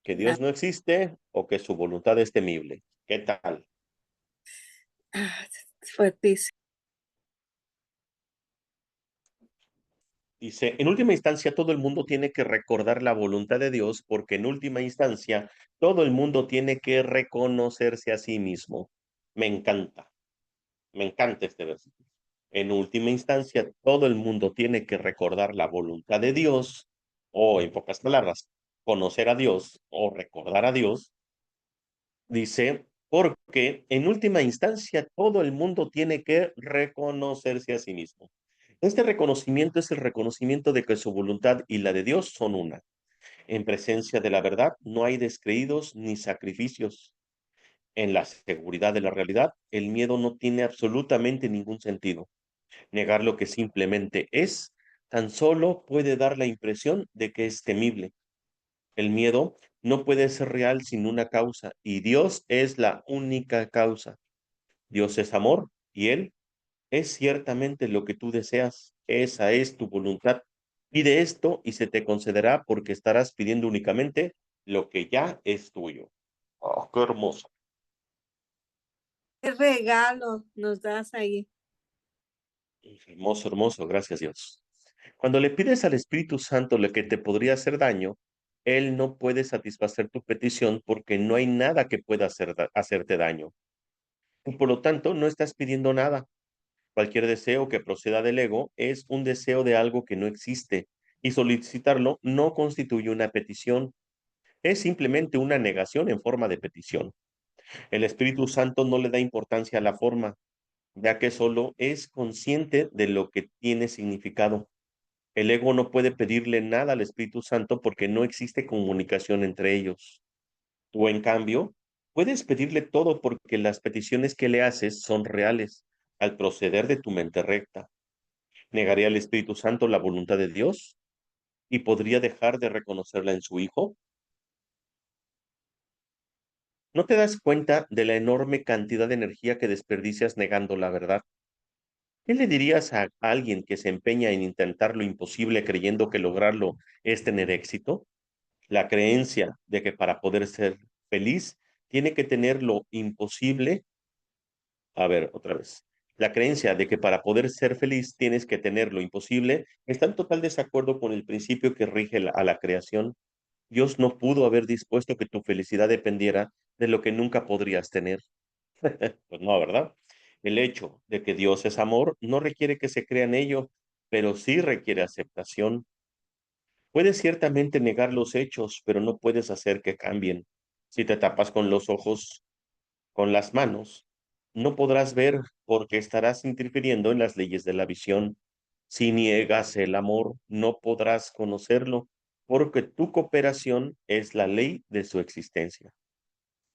que La- Dios no existe o que su voluntad es temible. ¿Qué tal? es fuertísimo. Dice, en última instancia, todo el mundo tiene que recordar la voluntad de Dios porque en última instancia, todo el mundo tiene que reconocerse a sí mismo. Me encanta, me encanta este versículo. En última instancia, todo el mundo tiene que recordar la voluntad de Dios, o en pocas palabras, conocer a Dios o recordar a Dios. Dice, porque en última instancia, todo el mundo tiene que reconocerse a sí mismo. Este reconocimiento es el reconocimiento de que su voluntad y la de Dios son una. En presencia de la verdad no hay descreídos ni sacrificios. En la seguridad de la realidad, el miedo no tiene absolutamente ningún sentido. Negar lo que simplemente es, tan solo puede dar la impresión de que es temible. El miedo no puede ser real sin una causa, y Dios es la única causa. Dios es amor, y Él es ciertamente lo que tú deseas. Esa es tu voluntad. Pide esto y se te concederá porque estarás pidiendo únicamente lo que ya es tuyo. Oh, qué hermoso. ¿Qué regalo nos das ahí? Hermoso, hermoso. Gracias, Dios. Cuando le pides al Espíritu Santo lo que te podría hacer daño, Él no puede satisfacer tu petición porque no hay nada que pueda hacerte daño. Y por lo tanto, no estás pidiendo nada. Cualquier deseo que proceda del ego es un deseo de algo que no existe y solicitarlo no constituye una petición, es simplemente una negación en forma de petición. El Espíritu Santo no le da importancia a la forma, ya que solo es consciente de lo que tiene significado. El ego no puede pedirle nada al Espíritu Santo porque no existe comunicación entre ellos. Tú, en cambio, puedes pedirle todo porque las peticiones que le haces son reales al proceder de tu mente recta. ¿Negaría al Espíritu Santo la voluntad de Dios y podría dejar de reconocerla en su Hijo? ¿No te das cuenta de la enorme cantidad de energía que desperdicias negando la verdad? ¿Qué le dirías a alguien que se empeña en intentar lo imposible creyendo que lograrlo es tener éxito? La creencia de que para poder ser feliz tiene que tener lo imposible. A ver, otra vez. La creencia de que para poder ser feliz tienes que tener lo imposible está en total desacuerdo con el principio que rige a la creación. Dios no pudo haber dispuesto que tu felicidad dependiera de lo que nunca podrías tener. Pues no, ¿verdad? El hecho de que Dios es amor no requiere que se crea en ello, pero sí requiere aceptación. Puedes ciertamente negar los hechos, pero no puedes hacer que cambien. Si te tapas con los ojos, con las manos, no podrás ver porque estarás interfiriendo en las leyes de la visión. Si niegas el amor, no podrás conocerlo, porque tu cooperación es la ley de su existencia.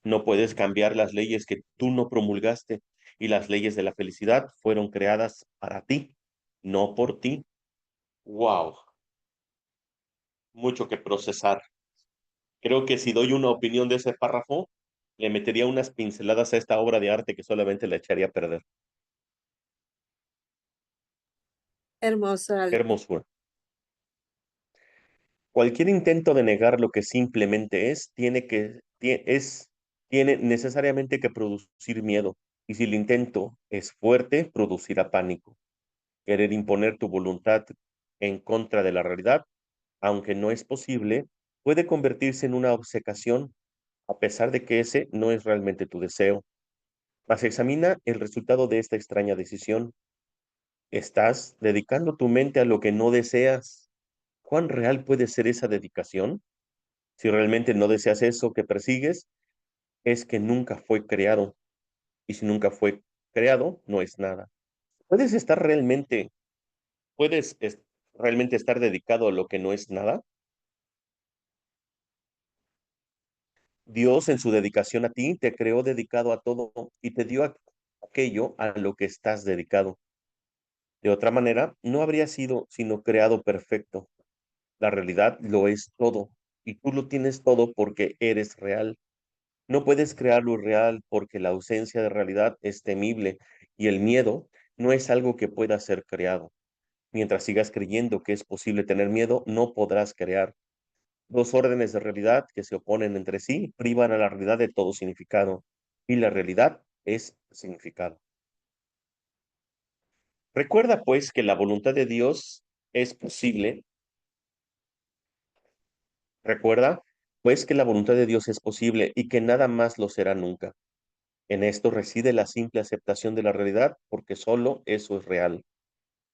No puedes cambiar las leyes que tú no promulgaste y las leyes de la felicidad fueron creadas para ti. no por ti. Wow, mucho que procesar. Creo que si doy una opinión de ese párrafo, le metería unas pinceladas a esta obra de arte que solamente la echaría a perder. Hermosa, Qué Alex. hermosura. Cualquier intento de negar lo que simplemente es, tiene necesariamente que producir miedo. Y si el intento es fuerte, producirá pánico. Querer imponer tu voluntad en contra de la realidad, aunque no es posible, puede convertirse en una obcecación, a pesar de que ese no es realmente tu deseo. Mas examina el resultado de esta extraña decisión. ¿Estás dedicando tu mente a lo que no deseas? ¿Cuán real puede ser esa dedicación? Si realmente no deseas eso que persigues, es que nunca fue creado. Y si nunca fue creado, no es nada. ¿Puedes estar realmente, puedes es- realmente estar dedicado a lo que no es nada? Dios en su dedicación a ti te creó dedicado a todo y te dio aquello a lo que estás dedicado. De otra manera, no habría sido sino creado perfecto. La realidad lo es todo y tú lo tienes todo porque eres real. No puedes crear lo irreal porque la ausencia de realidad es temible y el miedo no es algo que pueda ser creado. Mientras sigas creyendo que es posible tener miedo, no podrás crear. Dos órdenes de realidad que se oponen entre sí privan a la realidad de todo significado y la realidad es significado. Recuerda pues que la voluntad de Dios es posible. Recuerda pues que la voluntad de Dios es posible y que nada más lo será nunca. En esto reside la simple aceptación de la realidad, porque solo eso es real.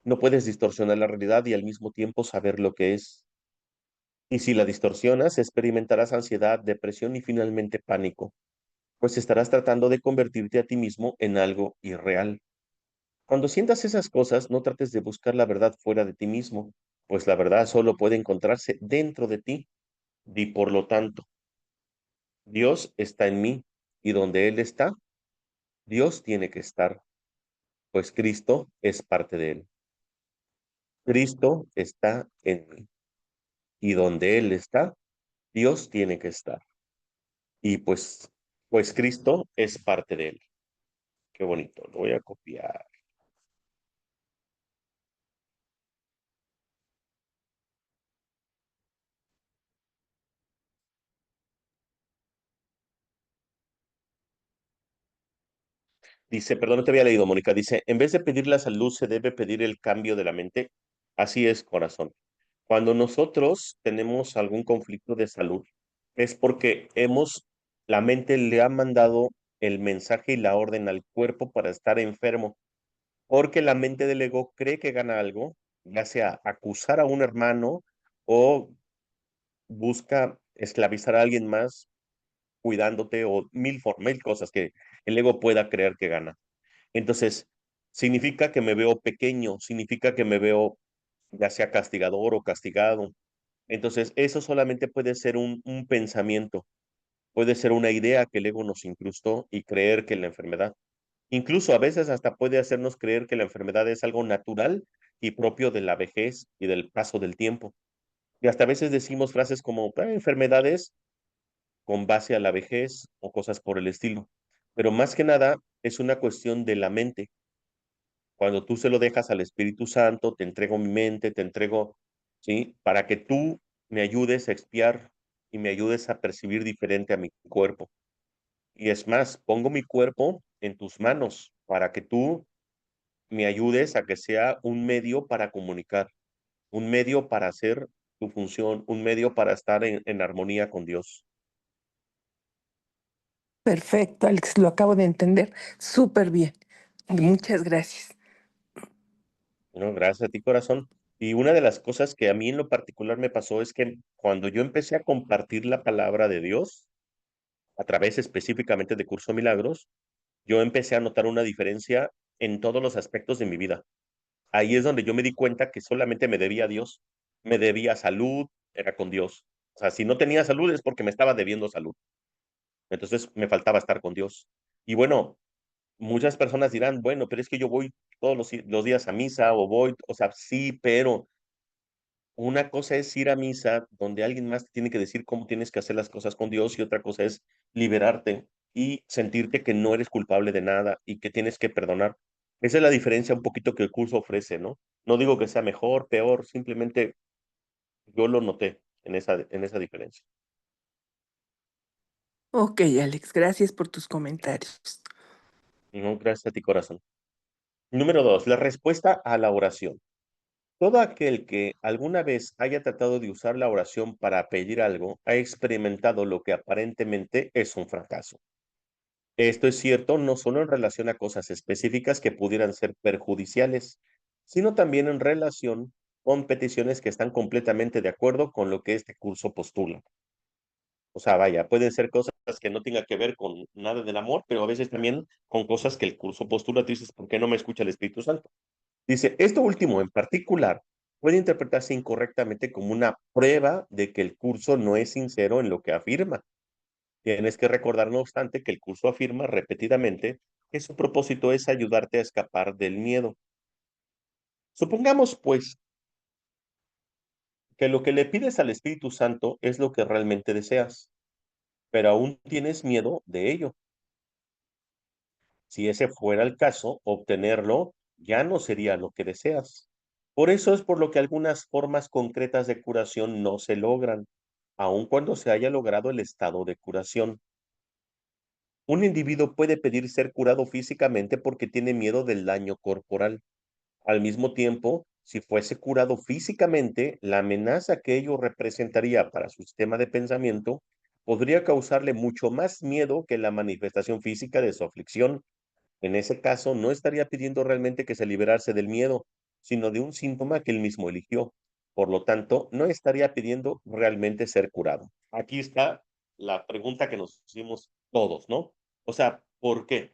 No puedes distorsionar la realidad y al mismo tiempo saber lo que es. Y si la distorsionas, experimentarás ansiedad, depresión y finalmente pánico, pues estarás tratando de convertirte a ti mismo en algo irreal. Cuando sientas esas cosas, no trates de buscar la verdad fuera de ti mismo, pues la verdad solo puede encontrarse dentro de ti. Di por lo tanto, Dios está en mí, y donde Él está, Dios tiene que estar, pues Cristo es parte de Él. Cristo está en mí. Y donde Él está, Dios tiene que estar. Y pues Cristo es parte de Él. Qué bonito. Lo voy a copiar. Dice, perdón, no te había leído, Mónica. Dice, en vez de pedir la salud, se debe pedir el cambio de la mente. Así es, corazón. Cuando nosotros tenemos algún conflicto de salud, es porque la mente le ha mandado el mensaje y la orden al cuerpo para estar enfermo. Porque la mente del ego cree que gana algo, ya sea acusar a un hermano o busca esclavizar a alguien más cuidándote o mil cosas que el ego pueda creer que gana. Entonces, significa que me veo pequeño, significa que me veo ya sea castigador o castigado. Entonces, eso solamente puede ser un pensamiento, puede ser una idea que el ego nos incrustó y creer que la enfermedad. Incluso a veces hasta puede hacernos creer que la enfermedad es algo natural y propio de la vejez y del paso del tiempo. Y hasta a veces decimos frases como enfermedades con base a la vejez o cosas por el estilo. Pero más que nada es una cuestión de la mente. Cuando tú se lo dejas al Espíritu Santo, te entrego mi mente, te entrego, ¿sí? Para que tú me ayudes a expiar y me ayudes a percibir diferente a mi cuerpo. Y es más, pongo mi cuerpo en tus manos para que tú me ayudes a que sea un medio para comunicar, un medio para hacer tu función, un medio para estar en armonía con Dios. Perfecto, Alex, lo acabo de entender súper bien. Muchas gracias. No, gracias a ti, corazón. Y una de las cosas que a mí en lo particular me pasó es que cuando yo empecé a compartir la palabra de Dios, a través específicamente de Curso Milagros, yo empecé a notar una diferencia en todos los aspectos de mi vida. Ahí es donde yo me di cuenta que solamente me debía a Dios. Me debía salud, era con Dios. O sea, si no tenía salud es porque me estaba debiendo salud. Entonces me faltaba estar con Dios. Y bueno, Muchas personas dirán, bueno, pero es que yo voy todos los días a misa o voy, o sea, sí, pero una cosa es ir a misa donde alguien más te tiene que decir cómo tienes que hacer las cosas con Dios y otra cosa es liberarte y sentirte que no eres culpable de nada y que tienes que perdonar. Esa es la diferencia un poquito que el curso ofrece, ¿no? No digo que sea mejor, peor, simplemente yo lo noté en esa diferencia. Ok, Alex, gracias por tus comentarios. No, gracias a ti, corazón. Número dos, la respuesta a la oración. Todo aquel que alguna vez haya tratado de usar la oración para pedir algo ha experimentado lo que aparentemente es un fracaso. Esto es cierto no solo en relación a cosas específicas que pudieran ser perjudiciales, sino también en relación con peticiones que están completamente de acuerdo con lo que este curso postula. O sea, vaya, pueden ser cosas que no tengan que ver con nada del amor, pero a veces también con cosas que el curso postula. Tú dices, ¿por qué no me escucha el Espíritu Santo? Dice, esto último en particular puede interpretarse incorrectamente como una prueba de que el curso no es sincero en lo que afirma. Tienes que recordar, no obstante, que el curso afirma repetidamente que su propósito es ayudarte a escapar del miedo. Supongamos, pues, que lo que le pides al Espíritu Santo es lo que realmente deseas, pero aún tienes miedo de ello. Si ese fuera el caso, obtenerlo ya no sería lo que deseas. Por eso es por lo que algunas formas concretas de curación no se logran, aun cuando se haya logrado el estado de curación. Un individuo puede pedir ser curado físicamente porque tiene miedo del daño corporal. Al mismo tiempo, si fuese curado físicamente, la amenaza que ello representaría para su sistema de pensamiento podría causarle mucho más miedo que la manifestación física de su aflicción. En ese caso, no estaría pidiendo realmente que se liberarse del miedo, sino de un síntoma que él mismo eligió. Por lo tanto, no estaría pidiendo realmente ser curado. Aquí está la pregunta que nos hicimos todos, ¿no? O sea, ¿por qué?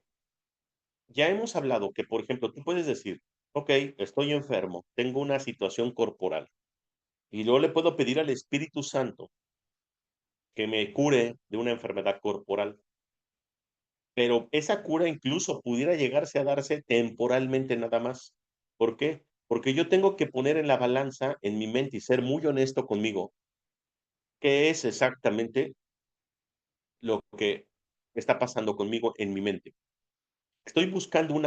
Ya hemos hablado que, por ejemplo, tú puedes decir, ok, estoy enfermo, tengo una situación corporal, y yo le puedo pedir al Espíritu Santo que me cure de una enfermedad corporal. Pero esa cura incluso pudiera llegarse a darse temporalmente nada más. ¿Por qué? Porque yo tengo que poner en la balanza en mi mente y ser muy honesto conmigo, qué es exactamente lo que está pasando conmigo en mi mente. Estoy buscando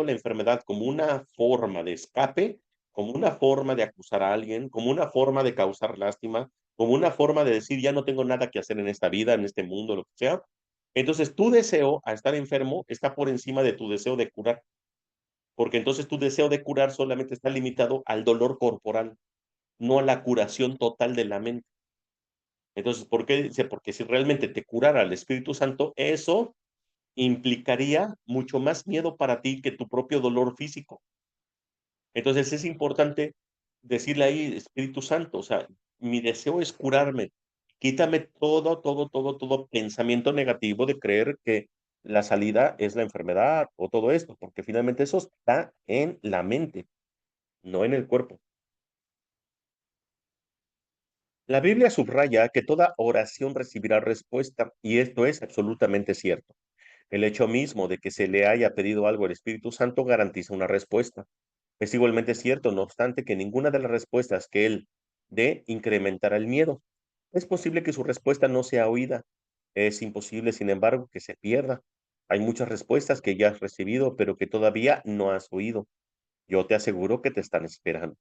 la enfermedad como una forma de escape, como una forma de acusar a alguien, como una forma de causar lástima, como una forma de decir ya no tengo nada que hacer en esta vida, en este mundo, lo que sea. Entonces tu deseo a estar enfermo está por encima de tu deseo de curar, porque entonces tu deseo de curar solamente está limitado al dolor corporal, no a la curación total de la mente. Entonces, ¿por qué dice? Porque si realmente te curara el Espíritu Santo, eso implicaría mucho más miedo para ti que tu propio dolor físico. Entonces es importante decirle ahí, Espíritu Santo, o sea, mi deseo es curarme. Quítame todo pensamiento negativo de creer que la salida es la enfermedad o todo esto, porque finalmente eso está en la mente, no en el cuerpo. La Biblia subraya que toda oración recibirá respuesta, y esto es absolutamente cierto. El hecho mismo de que se le haya pedido algo al Espíritu Santo garantiza una respuesta. Es igualmente cierto, no obstante, que ninguna de las respuestas que él dé incrementará el miedo. Es posible que su respuesta no sea oída. Es imposible, sin embargo, que se pierda. Hay muchas respuestas que ya has recibido, pero que todavía no has oído. Yo te aseguro que te están esperando.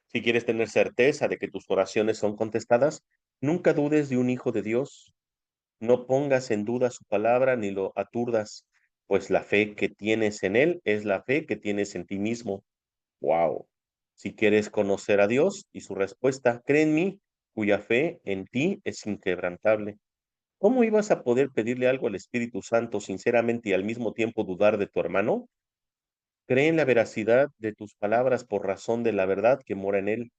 Si quieres tener certeza de que tus oraciones son contestadas, nunca dudes de un hijo de Dios. No pongas en duda su palabra ni lo aturdas, pues la fe que tienes en él es la fe que tienes en ti mismo. Wow. Si quieres conocer a Dios y su respuesta, cree en mí, cuya fe en ti es inquebrantable. ¿Cómo ibas a poder pedirle algo al Espíritu Santo sinceramente y al mismo tiempo dudar de tu hermano? Cree en la veracidad de tus palabras por razón de la verdad que mora en él.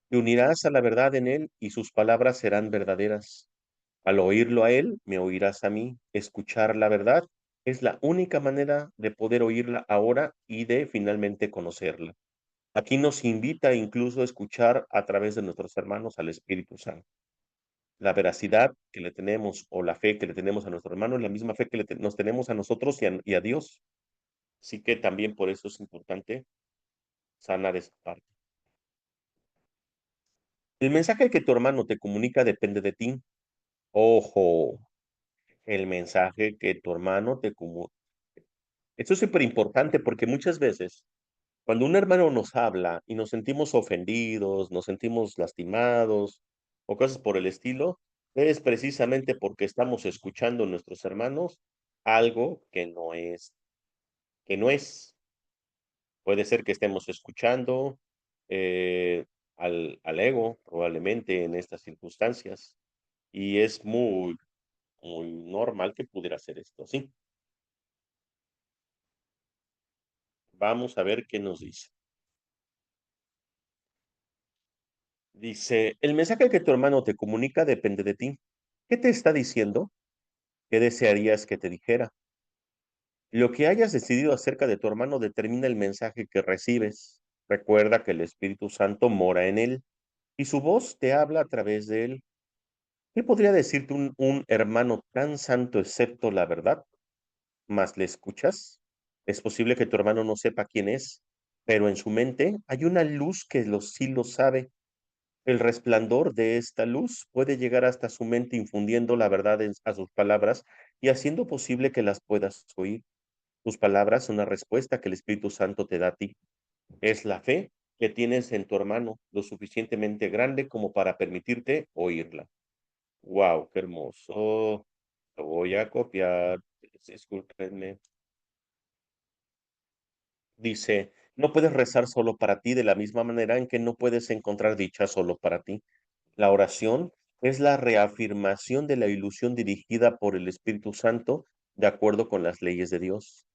Te unirás a la verdad en él y sus palabras serán verdaderas. Al oírlo a él, me oirás a mí. Escuchar la verdad es la única manera de poder oírla ahora y de finalmente conocerla. Aquí nos invita incluso a escuchar a través de nuestros hermanos al Espíritu Santo. La veracidad que le tenemos o la fe que le tenemos a nuestro hermano es la misma fe que nos tenemos a nosotros y a Dios. Así que también por eso es importante sanar esa parte. El mensaje que tu hermano te comunica depende de ti. Ojo, el mensaje que tu hermano te comunica. Esto es súper importante porque muchas veces cuando un hermano nos habla y nos sentimos ofendidos, nos sentimos lastimados o cosas por el estilo, es precisamente porque estamos escuchando a nuestros hermanos algo que no es. Puede ser que estemos escuchando al ego, probablemente en estas circunstancias, y es muy normal que pudiera ser esto, ¿sí? Vamos a ver qué nos dice. Dice, el mensaje que tu hermano te comunica depende de ti. ¿Qué te está diciendo? ¿Qué desearías que te dijera? Lo que hayas decidido acerca de tu hermano determina el mensaje que recibes. Recuerda que el Espíritu Santo mora en él y su voz te habla a través de él. ¿Qué podría decirte un hermano tan santo excepto la verdad? ¿Más le escuchas? Es posible que tu hermano no sepa quién es, pero en su mente hay una luz que sí lo sabe. El resplandor de esta luz puede llegar hasta su mente infundiendo la verdad a sus palabras y haciendo posible que las puedas oír. Tus palabras son una respuesta que el Espíritu Santo te da a ti. Es la fe que tienes en tu hermano lo suficientemente grande como para permitirte oírla. Wow, qué hermoso. Lo voy a copiar. Discúlpenme. Dice, no puedes rezar solo para ti de la misma manera en que no puedes encontrar dicha solo para ti. La oración es la reafirmación de la ilusión dirigida por el Espíritu Santo de acuerdo con las leyes de Dios.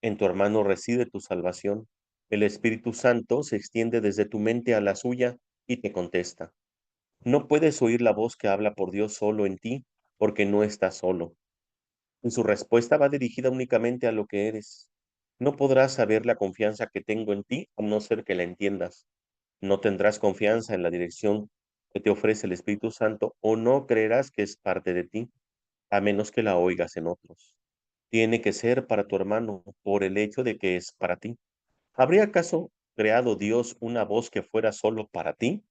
En tu hermano reside tu salvación. El Espíritu Santo se extiende desde tu mente a la suya y te contesta. No puedes oír la voz que habla por Dios solo en ti, porque no estás solo. Y su respuesta va dirigida únicamente a lo que eres. No podrás saber la confianza que tengo en ti a no ser que la entiendas. No tendrás confianza en la dirección que te ofrece el Espíritu Santo o no creerás que es parte de ti, a menos que la oigas en otros. Tiene que ser para tu hermano por el hecho de que es para ti. ¿Habría acaso creado Dios una voz que fuera solo para ti?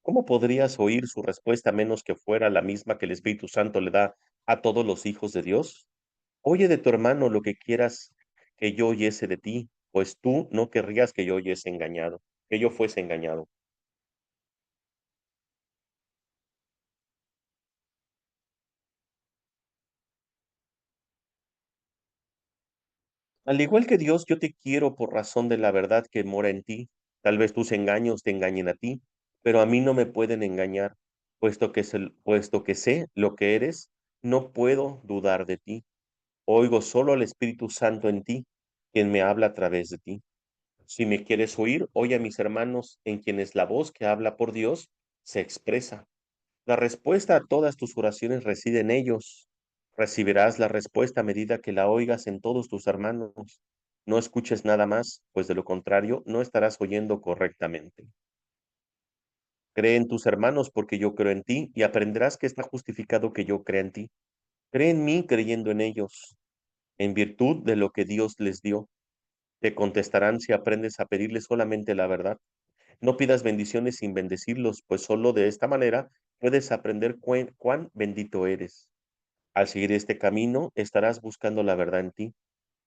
¿Cómo podrías oír su respuesta a menos que fuera la misma que el Espíritu Santo le da a todos los hijos de Dios? Oye de tu hermano lo que quieras que yo oyese de ti, pues tú no querrías que yo oyese engañado, que yo fuese engañado. Al igual que Dios, yo te quiero por razón de la verdad que mora en ti. Tal vez tus engaños te engañen a ti, pero a mí no me pueden engañar, puesto que sé lo que eres, no puedo dudar de ti. Oigo solo al Espíritu Santo en ti, quien me habla a través de ti. Si me quieres oír, oye a mis hermanos en quienes la voz que habla por Dios se expresa. La respuesta a todas tus oraciones reside en ellos. Recibirás la respuesta a medida que la oigas en todos tus hermanos. No escuches nada más, pues de lo contrario no estarás oyendo correctamente. Cree en tus hermanos porque yo creo en ti y aprenderás que está justificado que yo crea en ti. Cree en mí creyendo en ellos, en virtud de lo que Dios les dio. Te contestarán si aprendes a pedirles solamente la verdad. No pidas bendiciones sin bendecirlos, pues solo de esta manera puedes aprender cuán bendito eres. Al seguir este camino, estarás buscando la verdad en ti.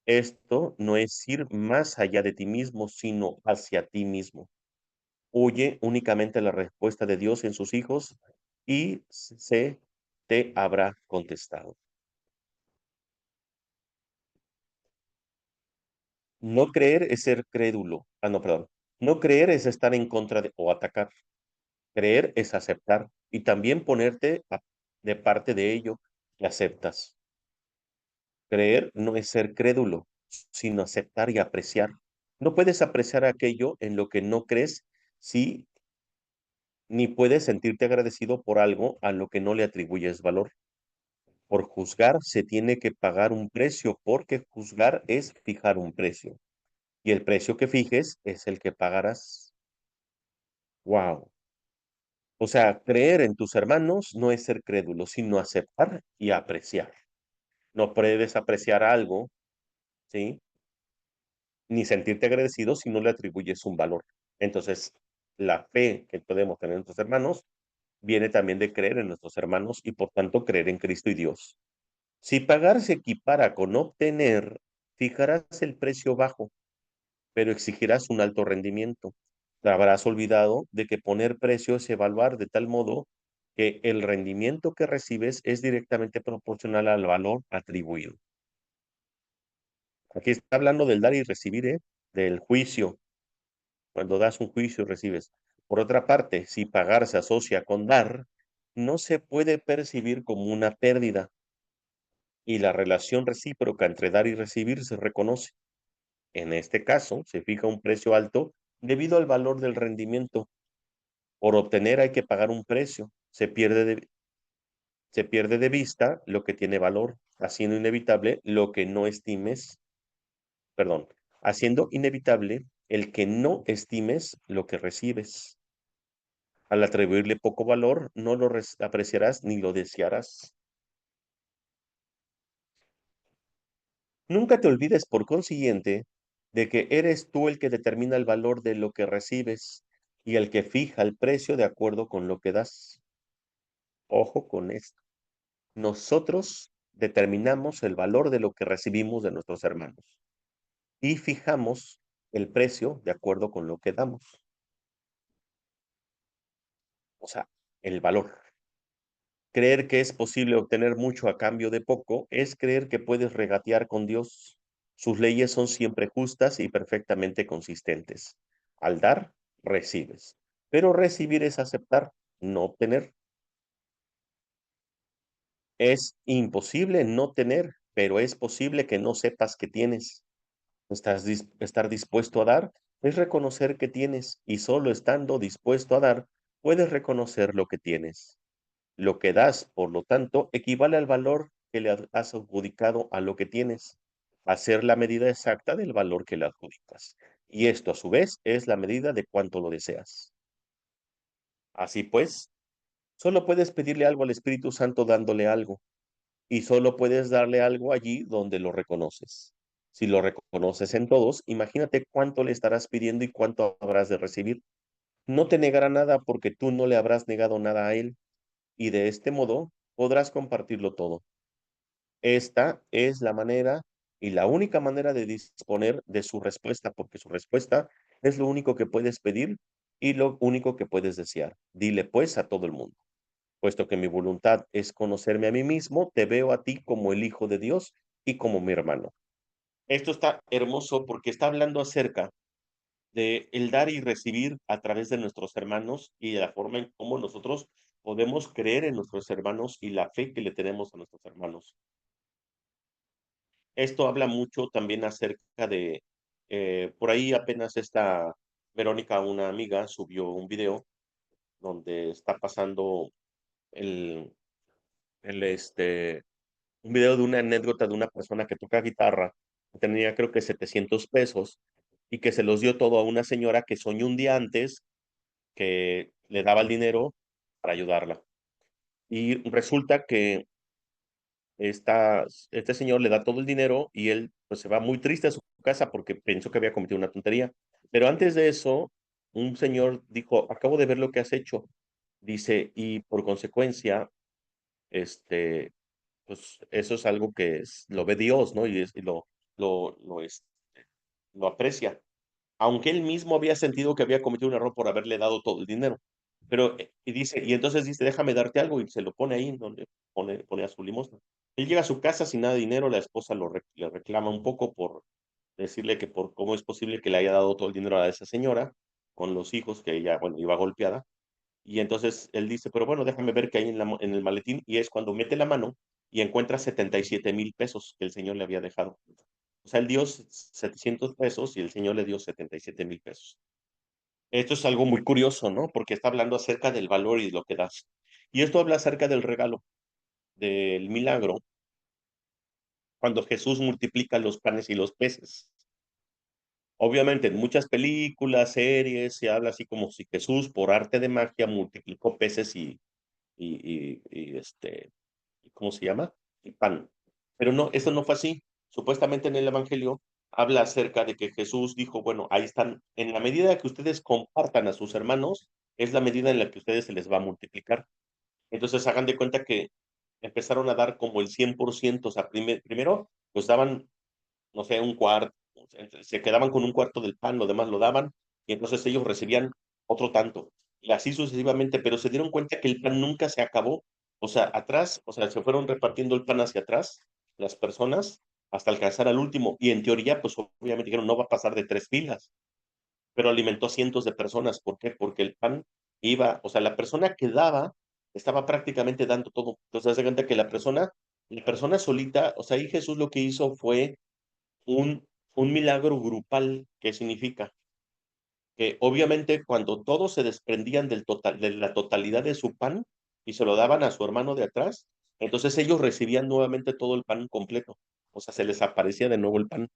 Esto no es ir más allá de ti mismo, sino hacia ti mismo. Huye únicamente a la respuesta de Dios en sus hijos y se te habrá contestado. No creer es ser crédulo. Ah, no, perdón. No creer es estar en contra de o atacar. Creer es aceptar y también de parte de ello que aceptas. Creer no es ser crédulo, sino aceptar y apreciar. No puedes apreciar aquello en lo que no crees, si ni puedes sentirte agradecido por algo a lo que no le atribuyes valor. Por juzgar se tiene que pagar un precio, porque juzgar es fijar un precio. Y el precio que fijes es el que pagarás. Wow. O sea, creer en tus hermanos no es ser crédulo, sino aceptar y apreciar. No puedes apreciar algo, ¿sí? Ni sentirte agradecido si no le atribuyes un valor. Entonces, la fe que podemos tener en nuestros hermanos viene también de creer en nuestros hermanos y por tanto creer en Cristo y Dios. Si pagar se equipara con obtener, fijarás el precio bajo, pero exigirás un alto rendimiento. Te habrás olvidado de que poner precio es evaluar de tal modo que el rendimiento que recibes es directamente proporcional al valor atribuido. Aquí está hablando del dar y recibir, ¿eh? Del juicio. Cuando das un juicio, recibes. Por otra parte, si pagar se asocia con dar, no se puede percibir como una pérdida y la relación recíproca entre dar y recibir se reconoce. En este caso, se fija un precio alto debido al valor del rendimiento. Por obtener hay que pagar un precio. Se pierde de vista lo que tiene valor, haciendo inevitable lo que no estimes, perdón, haciendo inevitable el que no estimes lo que recibes. Al atribuirle poco valor, no lo apreciarás ni lo desearás. Nunca te olvides, por consiguiente, de que eres tú el que determina el valor de lo que recibes y el que fija el precio de acuerdo con lo que das. Ojo con esto. Nosotros determinamos el valor de lo que recibimos de nuestros hermanos y fijamos el precio de acuerdo con lo que damos. O sea, el valor. Creer que es posible obtener mucho a cambio de poco es creer que puedes regatear con Dios. Sus leyes son siempre justas y perfectamente consistentes. Al dar, recibes. Pero recibir es aceptar, no obtener. Es imposible no tener, pero es posible que no sepas que tienes. Estar dispuesto a dar es reconocer que tienes y solo estando dispuesto a dar puedes reconocer lo que tienes. Lo que das, por lo tanto, equivale al valor que le has adjudicado a lo que tienes, a ser la medida exacta del valor que le adjudicas. Y esto, a su vez, es la medida de cuánto lo deseas. Así pues, solo puedes pedirle algo al Espíritu Santo dándole algo, y solo puedes darle algo allí donde lo reconoces. Si lo reconoces en todos, imagínate cuánto le estarás pidiendo y cuánto habrás de recibir. No te negará nada porque tú no le habrás negado nada a él, y de este modo podrás compartirlo todo. Esta es la manera y la única manera de disponer de su respuesta, porque su respuesta es lo único que puedes pedir y lo único que puedes desear. Dile pues a todo el mundo, puesto que mi voluntad es conocerme a mí mismo, te veo a ti como el Hijo de Dios y como mi hermano. Esto está hermoso porque está hablando acerca de el dar y recibir a través de nuestros hermanos y de la forma en cómo nosotros podemos creer en nuestros hermanos y la fe que le tenemos a nuestros hermanos. Esto habla mucho también acerca de, por ahí apenas esta Verónica, una amiga, subió un video donde está pasando el, el un video de una anécdota de una persona que toca guitarra, que tenía creo que 700 pesos y que se los dio todo a una señora que soñó un día antes que le daba el dinero para ayudarla. Y resulta que este señor le da todo el dinero y él pues se va muy triste a su casa porque pensó que había cometido una tontería. Pero antes de eso, un señor dijo, acabo de ver lo que has hecho. Dice, y por consecuencia, este, pues eso es algo que lo ve Dios, ¿no? Y lo, lo, es, lo aprecia, aunque él mismo había sentido que había cometido un error por haberle dado todo el dinero. Pero, y entonces dice, déjame darte algo, y se lo pone ahí donde pone a su limosna. Él llega a su casa sin nada de dinero, la esposa le reclama un poco por decirle que por cómo es posible que le haya dado todo el dinero a esa señora, con los hijos, que ella, bueno, iba golpeada. Y entonces él dice, pero bueno, déjame ver qué hay en el maletín, y es cuando mete la mano y encuentra 77,000 pesos que el señor le había dejado. O sea, él dio 700 pesos y el señor le dio 77,000 pesos. Esto es algo muy curioso, ¿no? Porque está hablando acerca del valor y de lo que das. Y esto habla acerca del regalo, del milagro, cuando Jesús multiplica los panes y los peces. Obviamente, en muchas películas, series, se habla así como si Jesús, por arte de magia, multiplicó peces y ¿cómo se llama? Y pan. Pero no, eso no fue así. Supuestamente en el Evangelio habla acerca de que Jesús dijo, bueno, ahí están, en la medida que ustedes compartan a sus hermanos, es la medida en la que a ustedes se les va a multiplicar. Entonces hagan de cuenta que empezaron a dar como el 100%, o sea, primero, pues daban, no sé, un cuarto, se quedaban con un cuarto del pan, lo demás lo daban, y entonces ellos recibían otro tanto, y así sucesivamente, pero se dieron cuenta que el pan nunca se acabó, o sea, atrás, o sea, se fueron repartiendo el pan hacia atrás, las personas, hasta alcanzar al último, y en teoría, pues obviamente dijeron, no va a pasar de 3 filas, pero alimentó a cientos de personas. ¿Por qué? Porque el pan iba, o sea, la persona que daba estaba prácticamente dando todo. Entonces, se cuenta que la persona solita, o sea, ahí Jesús lo que hizo fue un milagro grupal. ¿Qué significa? Que obviamente cuando todos se desprendían de la totalidad de su pan y se lo daban a su hermano de atrás, entonces ellos recibían nuevamente todo el pan completo. O sea, se les aparecía de nuevo el pan.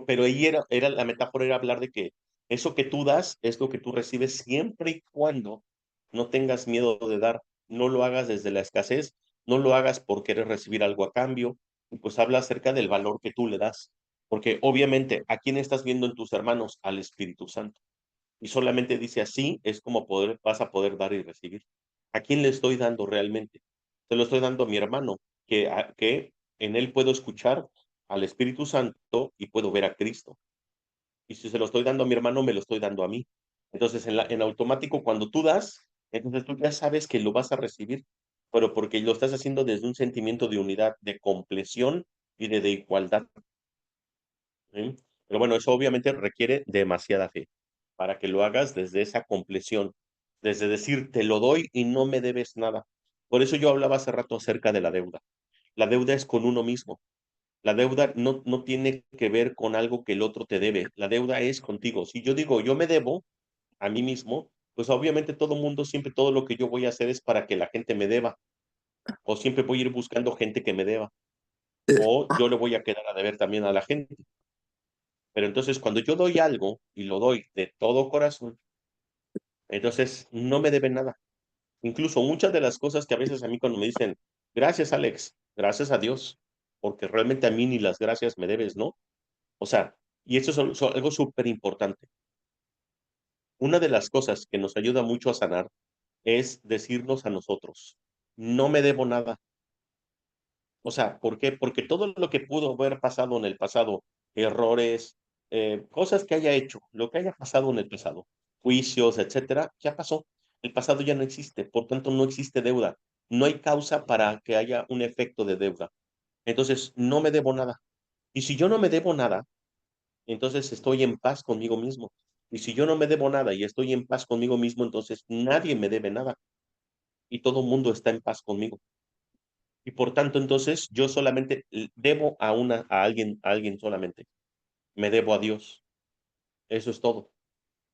Pero ahí la metáfora era hablar de que eso que tú das es lo que tú recibes siempre y cuando no tengas miedo de dar, no lo hagas desde la escasez, no lo hagas por querer recibir algo a cambio, y pues habla acerca del valor que tú le das, porque obviamente, ¿a quién estás viendo en tus hermanos? Al Espíritu Santo. Y solamente dice así, es como vas a poder dar y recibir. ¿A quién le estoy dando realmente? Se lo estoy dando a mi hermano, que en él puedo escuchar al Espíritu Santo y puedo ver a Cristo. Y si se lo estoy dando a mi hermano, me lo estoy dando a mí. Entonces, en automático, cuando tú das, entonces tú ya sabes que lo vas a recibir, pero porque lo estás haciendo desde un sentimiento de unidad, de compleción y de igualdad. ¿Sí? Pero bueno, eso obviamente requiere demasiada fe para que lo hagas desde esa compleción, desde decir, te lo doy y no me debes nada. Por eso yo hablaba hace rato acerca de la deuda. La deuda es con uno mismo. La deuda no tiene que ver con algo que el otro te debe. La deuda es contigo. Si yo digo, yo me debo a mí mismo, pues obviamente todo mundo, siempre todo lo que yo voy a hacer es para que la gente me deba. O siempre voy a ir buscando gente que me deba. O yo le voy a quedar a deber también a la gente. Pero entonces cuando yo doy algo y lo doy de todo corazón, entonces no me deben nada. Incluso muchas de las cosas que a veces a mí cuando me dicen, gracias Alex, gracias a Dios, porque realmente a mí ni las gracias me debes, ¿no? O sea, y eso es algo súper importante. Una de las cosas que nos ayuda mucho a sanar es decirnos a nosotros, no me debo nada. O sea, ¿por qué? Porque todo lo que pudo haber pasado en el pasado, errores, cosas que haya hecho, lo que haya pasado en el pasado, juicios, etcétera, ya pasó. El pasado ya no existe, por tanto no existe deuda. No hay causa para que haya un efecto de deuda. Entonces, no me debo nada. Y si yo no me debo nada, entonces estoy en paz conmigo mismo. Y si yo no me debo nada y estoy en paz conmigo mismo, entonces nadie me debe nada y todo el mundo está en paz conmigo. Y por tanto, entonces yo solamente debo a alguien solamente. Me debo a Dios. Eso es todo.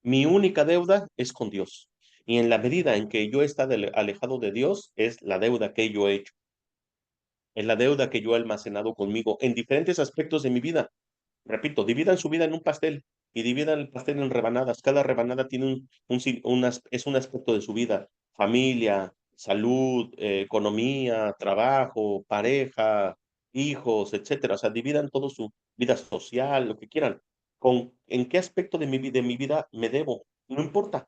Mi única deuda es con Dios. Y en la medida en que yo he estado alejado de Dios, es la deuda que yo he hecho. Es la deuda que yo he almacenado conmigo en diferentes aspectos de mi vida. Repito, dividan su vida en un pastel y dividan el pastel en rebanadas. Cada rebanada tiene es un aspecto de su vida. Familia, salud, economía, trabajo, pareja, hijos, etcétera. O sea, dividan todo su vida social, lo que quieran. ¿En qué aspecto de mi vida me debo? No importa.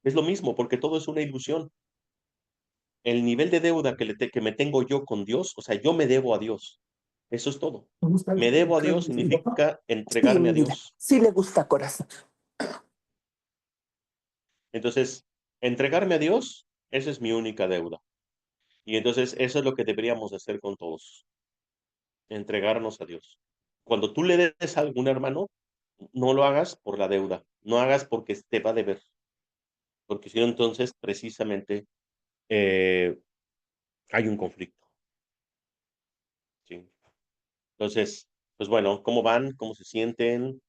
Es lo mismo, porque todo es una ilusión. El nivel de deuda que me tengo yo con Dios, o sea, yo me debo a Dios. Eso es todo. ¿Me gusta Me el debo a crema Dios de papá? significa Sí, entregarme a mi vida. Dios. Sí le gusta corazón. Entonces, entregarme a Dios, esa es mi única deuda. Y entonces eso es lo que deberíamos hacer con todos, entregarnos a Dios. Cuando tú le des a algún hermano, no lo hagas por la deuda, no hagas porque te va a deber, porque si no, entonces precisamente eh, hay un conflicto. ¿Sí? Entonces, pues bueno, ¿cómo van? ¿Cómo se sienten?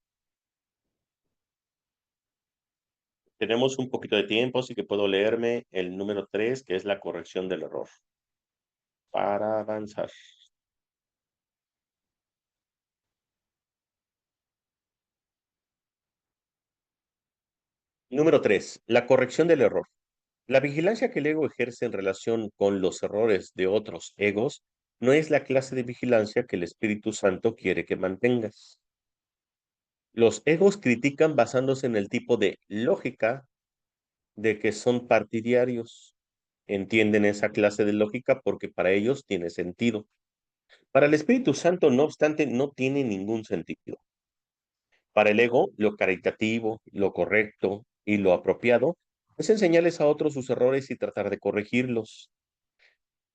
Tenemos un poquito de tiempo, así que puedo leerme el número 3, que es la corrección del error, para avanzar. Número 3. La corrección del error. La vigilancia que el ego ejerce en relación con los errores de otros egos no es la clase de vigilancia que el Espíritu Santo quiere que mantengas. Los egos critican basándose en el tipo de lógica de que son partidarios. Entienden esa clase de lógica porque para ellos tiene sentido. Para el Espíritu Santo, no obstante, no tiene ningún sentido. Para el ego, lo caritativo, lo correcto y lo apropiado es enseñarles a otros sus errores y tratar de corregirlos.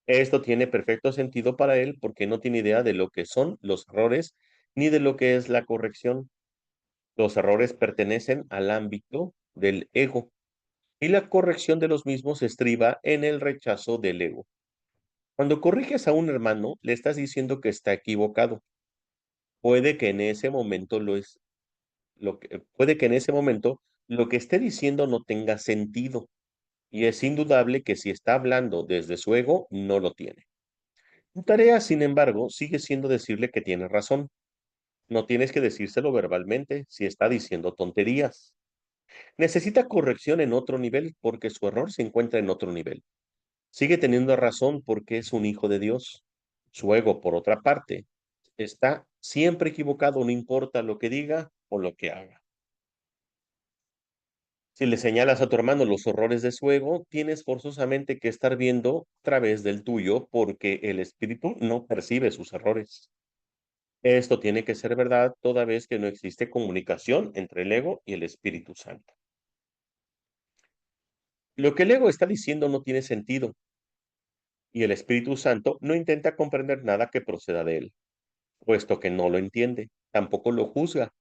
Esto tiene perfecto sentido para él porque no tiene idea de lo que son los errores ni de lo que es la corrección. Los errores pertenecen al ámbito del ego y la corrección de los mismos estriba en el rechazo del ego. Cuando corriges a un hermano, le estás diciendo que está equivocado. Puede que en ese momento puede que en ese momento lo que esté diciendo no tenga sentido, y es indudable que si está hablando desde su ego, no lo tiene. Tu tarea, sin embargo, sigue siendo decirle que tiene razón. No tienes que decírselo verbalmente si está diciendo tonterías. Necesita corrección en otro nivel porque su error se encuentra en otro nivel. Sigue teniendo razón porque es un hijo de Dios. Su ego, por otra parte, está siempre equivocado, no importa lo que diga o lo que haga. Si le señalas a tu hermano los horrores de su ego, tienes forzosamente que estar viendo a través del tuyo porque el espíritu no percibe sus errores. Esto tiene que ser verdad toda vez que no existe comunicación entre el ego y el Espíritu Santo. Lo que el ego está diciendo no tiene sentido y el Espíritu Santo no intenta comprender nada que proceda de él, puesto que no lo entiende, tampoco lo juzga,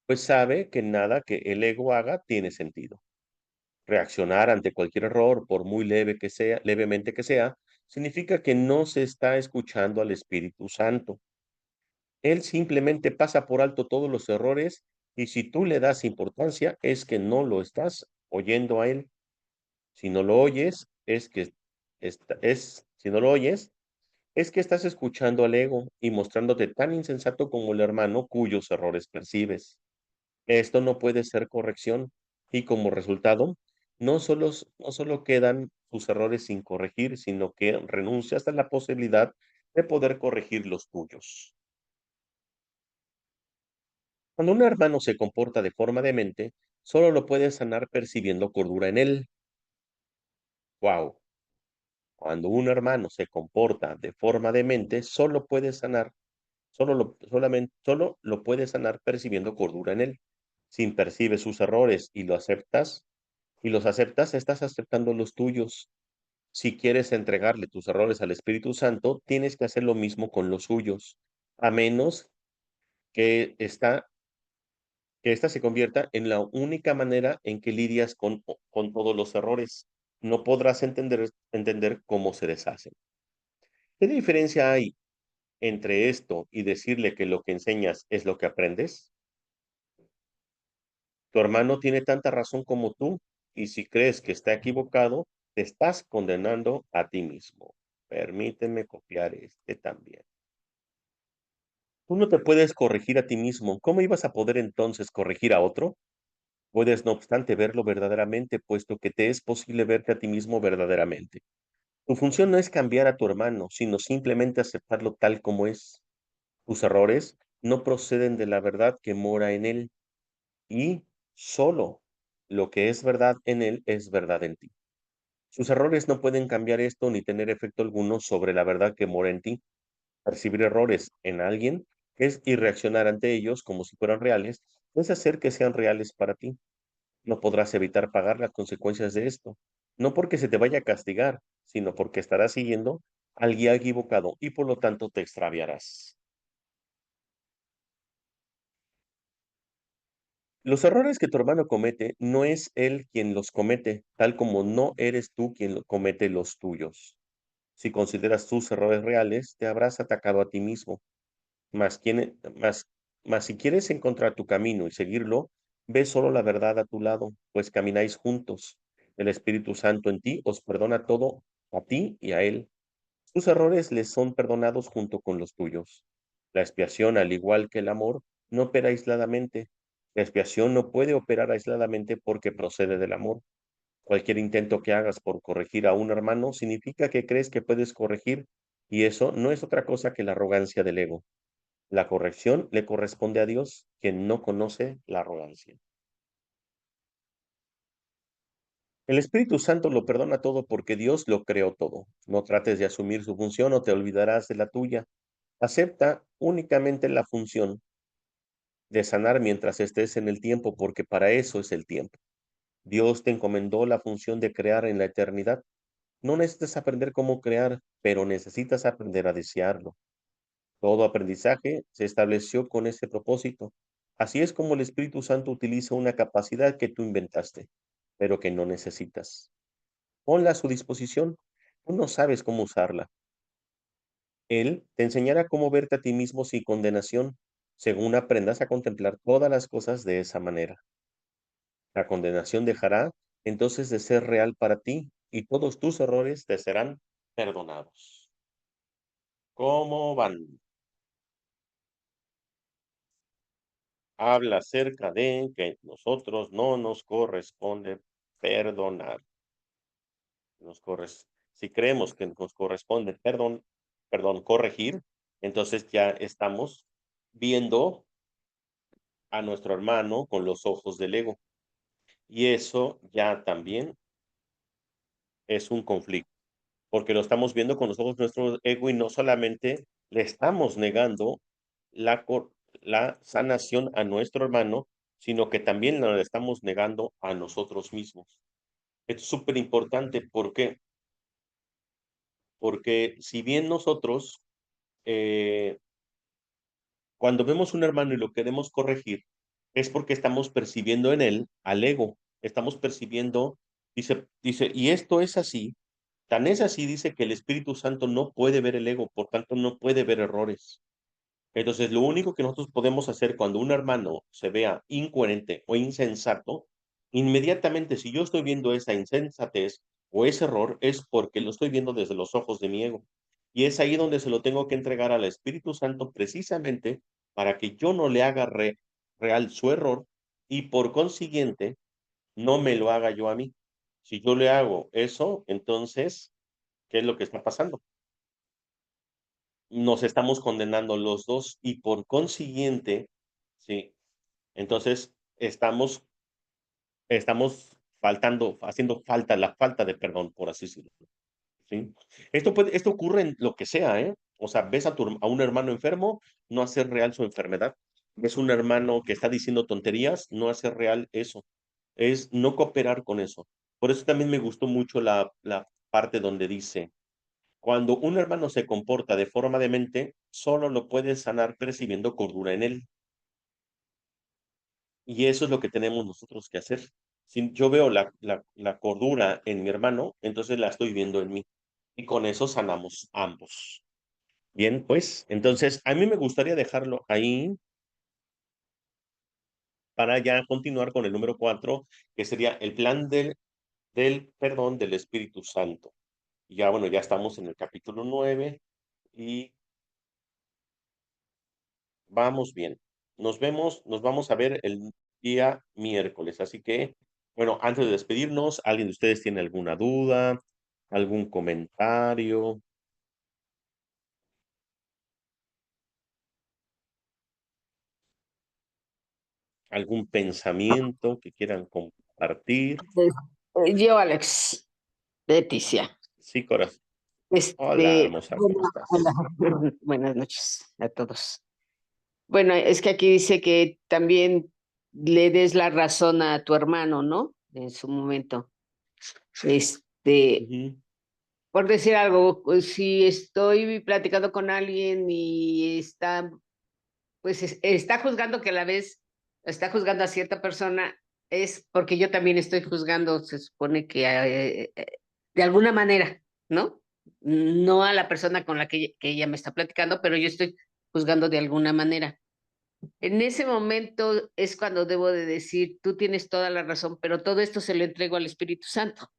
pues sabe que nada que el ego haga tiene sentido. Reaccionar ante cualquier error, por muy leve que sea, levemente que sea, significa que no se está escuchando al Espíritu Santo. Él simplemente pasa por alto todos los errores y si tú le das importancia es que no lo estás oyendo a él. Si no lo oyes, si no lo oyes, es que estás escuchando al ego y mostrándote tan insensato como el hermano cuyos errores percibes. Esto no puede ser corrección y como resultado, no solo quedan tus errores sin corregir, sino que renuncias a la posibilidad de poder corregir los tuyos. Cuando un hermano se comporta de forma demente, solo lo puedes sanar percibiendo cordura en él. Wow. Cuando un hermano se comporta de forma demente, solo lo puedes sanar percibiendo cordura en él. Si percibes sus errores y los aceptas, estás aceptando los tuyos. Si quieres entregarle tus errores al Espíritu Santo, tienes que hacer lo mismo con los suyos, a menos que esta se convierta en la única manera en que lidias con todos los errores. No podrás entender cómo se deshacen. ¿Qué diferencia hay entre esto y decirle que lo que enseñas es lo que aprendes? Tu hermano tiene tanta razón como tú, y si crees que está equivocado, te estás condenando a ti mismo. Permíteme copiar este también. Tú no te puedes corregir a ti mismo. ¿Cómo ibas a poder entonces corregir a otro? Puedes, no obstante, verlo verdaderamente, puesto que te es posible verte a ti mismo verdaderamente. Tu función no es cambiar a tu hermano, sino simplemente aceptarlo tal como es. Tus errores no proceden de la verdad que mora en él, y solo lo que es verdad en él es verdad en ti. Sus errores no pueden cambiar esto ni tener efecto alguno sobre la verdad que mora en ti. Percibir errores en alguien y reaccionar ante ellos como si fueran reales, es hacer que sean reales para ti. No podrás evitar pagar las consecuencias de esto, no porque se te vaya a castigar, sino porque estarás siguiendo al guía equivocado y por lo tanto te extraviarás. Los errores que tu hermano comete no es él quien los comete, tal como no eres tú quien comete los tuyos. Si consideras tus errores reales, te habrás atacado a ti mismo. Mas, mas si quieres encontrar tu camino y seguirlo, ve solo la verdad a tu lado, pues camináis juntos. El Espíritu Santo en ti os perdona todo a ti y a él. Sus errores les son perdonados junto con los tuyos. La expiación, al igual que el amor, no opera aisladamente. La expiación no puede operar aisladamente porque procede del amor. Cualquier intento que hagas por corregir a un hermano significa que crees que puedes corregir, y eso no es otra cosa que la arrogancia del ego. La corrección le corresponde a Dios, quien no conoce la arrogancia. El Espíritu Santo lo perdona todo porque Dios lo creó todo. No trates de asumir su función o te olvidarás de la tuya. Acepta únicamente la función de sanar mientras estés en el tiempo, porque para eso es el tiempo. Dios te encomendó la función de crear en la eternidad. No necesitas aprender cómo crear, pero necesitas aprender a desearlo. Todo aprendizaje se estableció con ese propósito. Así es como el Espíritu Santo utiliza una capacidad que tú inventaste, pero que no necesitas. Ponla a su disposición. Tú no sabes cómo usarla. Él te enseñará cómo verte a ti mismo sin condenación, según aprendas a contemplar todas las cosas de esa manera. La condenación dejará entonces de ser real para ti y todos tus errores te serán perdonados. ¿Cómo van? Habla acerca de que nosotros no nos corresponde perdonar. Si creemos que nos corresponde corregir, entonces ya estamos viendo a nuestro hermano con los ojos del ego. Y eso ya también es un conflicto, porque lo estamos viendo con los ojos de nuestro ego y no solamente le estamos negando la sanación a nuestro hermano, sino que también le estamos negando a nosotros mismos. Esto es súper importante. ¿Por qué? Porque si bien nosotros, eh, cuando vemos un hermano y lo queremos corregir, es porque estamos percibiendo en él al ego. Estamos percibiendo, dice, y esto es así, tan es así, dice que el Espíritu Santo no puede ver el ego, por tanto no puede ver errores. Entonces, lo único que nosotros podemos hacer cuando un hermano se vea incoherente o insensato, inmediatamente, si yo estoy viendo esa insensatez o ese error, es porque lo estoy viendo desde los ojos de mi ego. Y es ahí donde se lo tengo que entregar al Espíritu Santo precisamente para que yo no le haga real su error y por consiguiente no me lo haga yo a mí. Si yo le hago eso, entonces, ¿qué es lo que está pasando? Nos estamos condenando los dos y por consiguiente, sí, entonces estamos haciendo falta, la falta de perdón, por así decirlo, ¿sí? Esto ocurre en lo que sea, ¿eh? O sea, ves a un hermano enfermo, no hacer real su enfermedad. Ves un hermano que está diciendo tonterías, no hacer real eso. Es no cooperar con eso. Por eso también me gustó mucho la parte donde dice, cuando un hermano se comporta de forma demente, solo lo puede sanar percibiendo cordura en él. Y eso es lo que tenemos nosotros que hacer. Si yo veo la cordura en mi hermano, entonces la estoy viendo en mí. Y con eso sanamos ambos. Bien, pues, entonces a mí me gustaría dejarlo ahí para ya continuar con el número 4, que sería el plan del perdón del Espíritu Santo. Ya, bueno, ya estamos en el capítulo 9 y vamos bien. Nos vamos a ver el día miércoles. Así que, bueno, antes de despedirnos, ¿alguien de ustedes tiene alguna duda, algún comentario, algún pensamiento que quieran compartir? Yo, Alex, Leticia. Sí, corazón. Hola, hermosa, ¿cómo Hola, estás? buenas noches a todos. Bueno, es que aquí dice que también le des la razón a tu hermano, ¿no? En su momento. Este, Ujú. por decir algo, pues, si estoy platicando con alguien y está, pues está juzgando que a la vez está juzgando a cierta persona, es porque yo también estoy juzgando, se supone que de alguna manera, ¿no? No a la persona con la que ella me está platicando, pero yo estoy juzgando de alguna manera. En ese momento es cuando debo de decir, tú tienes toda la razón, pero todo esto se lo entrego al Espíritu Santo.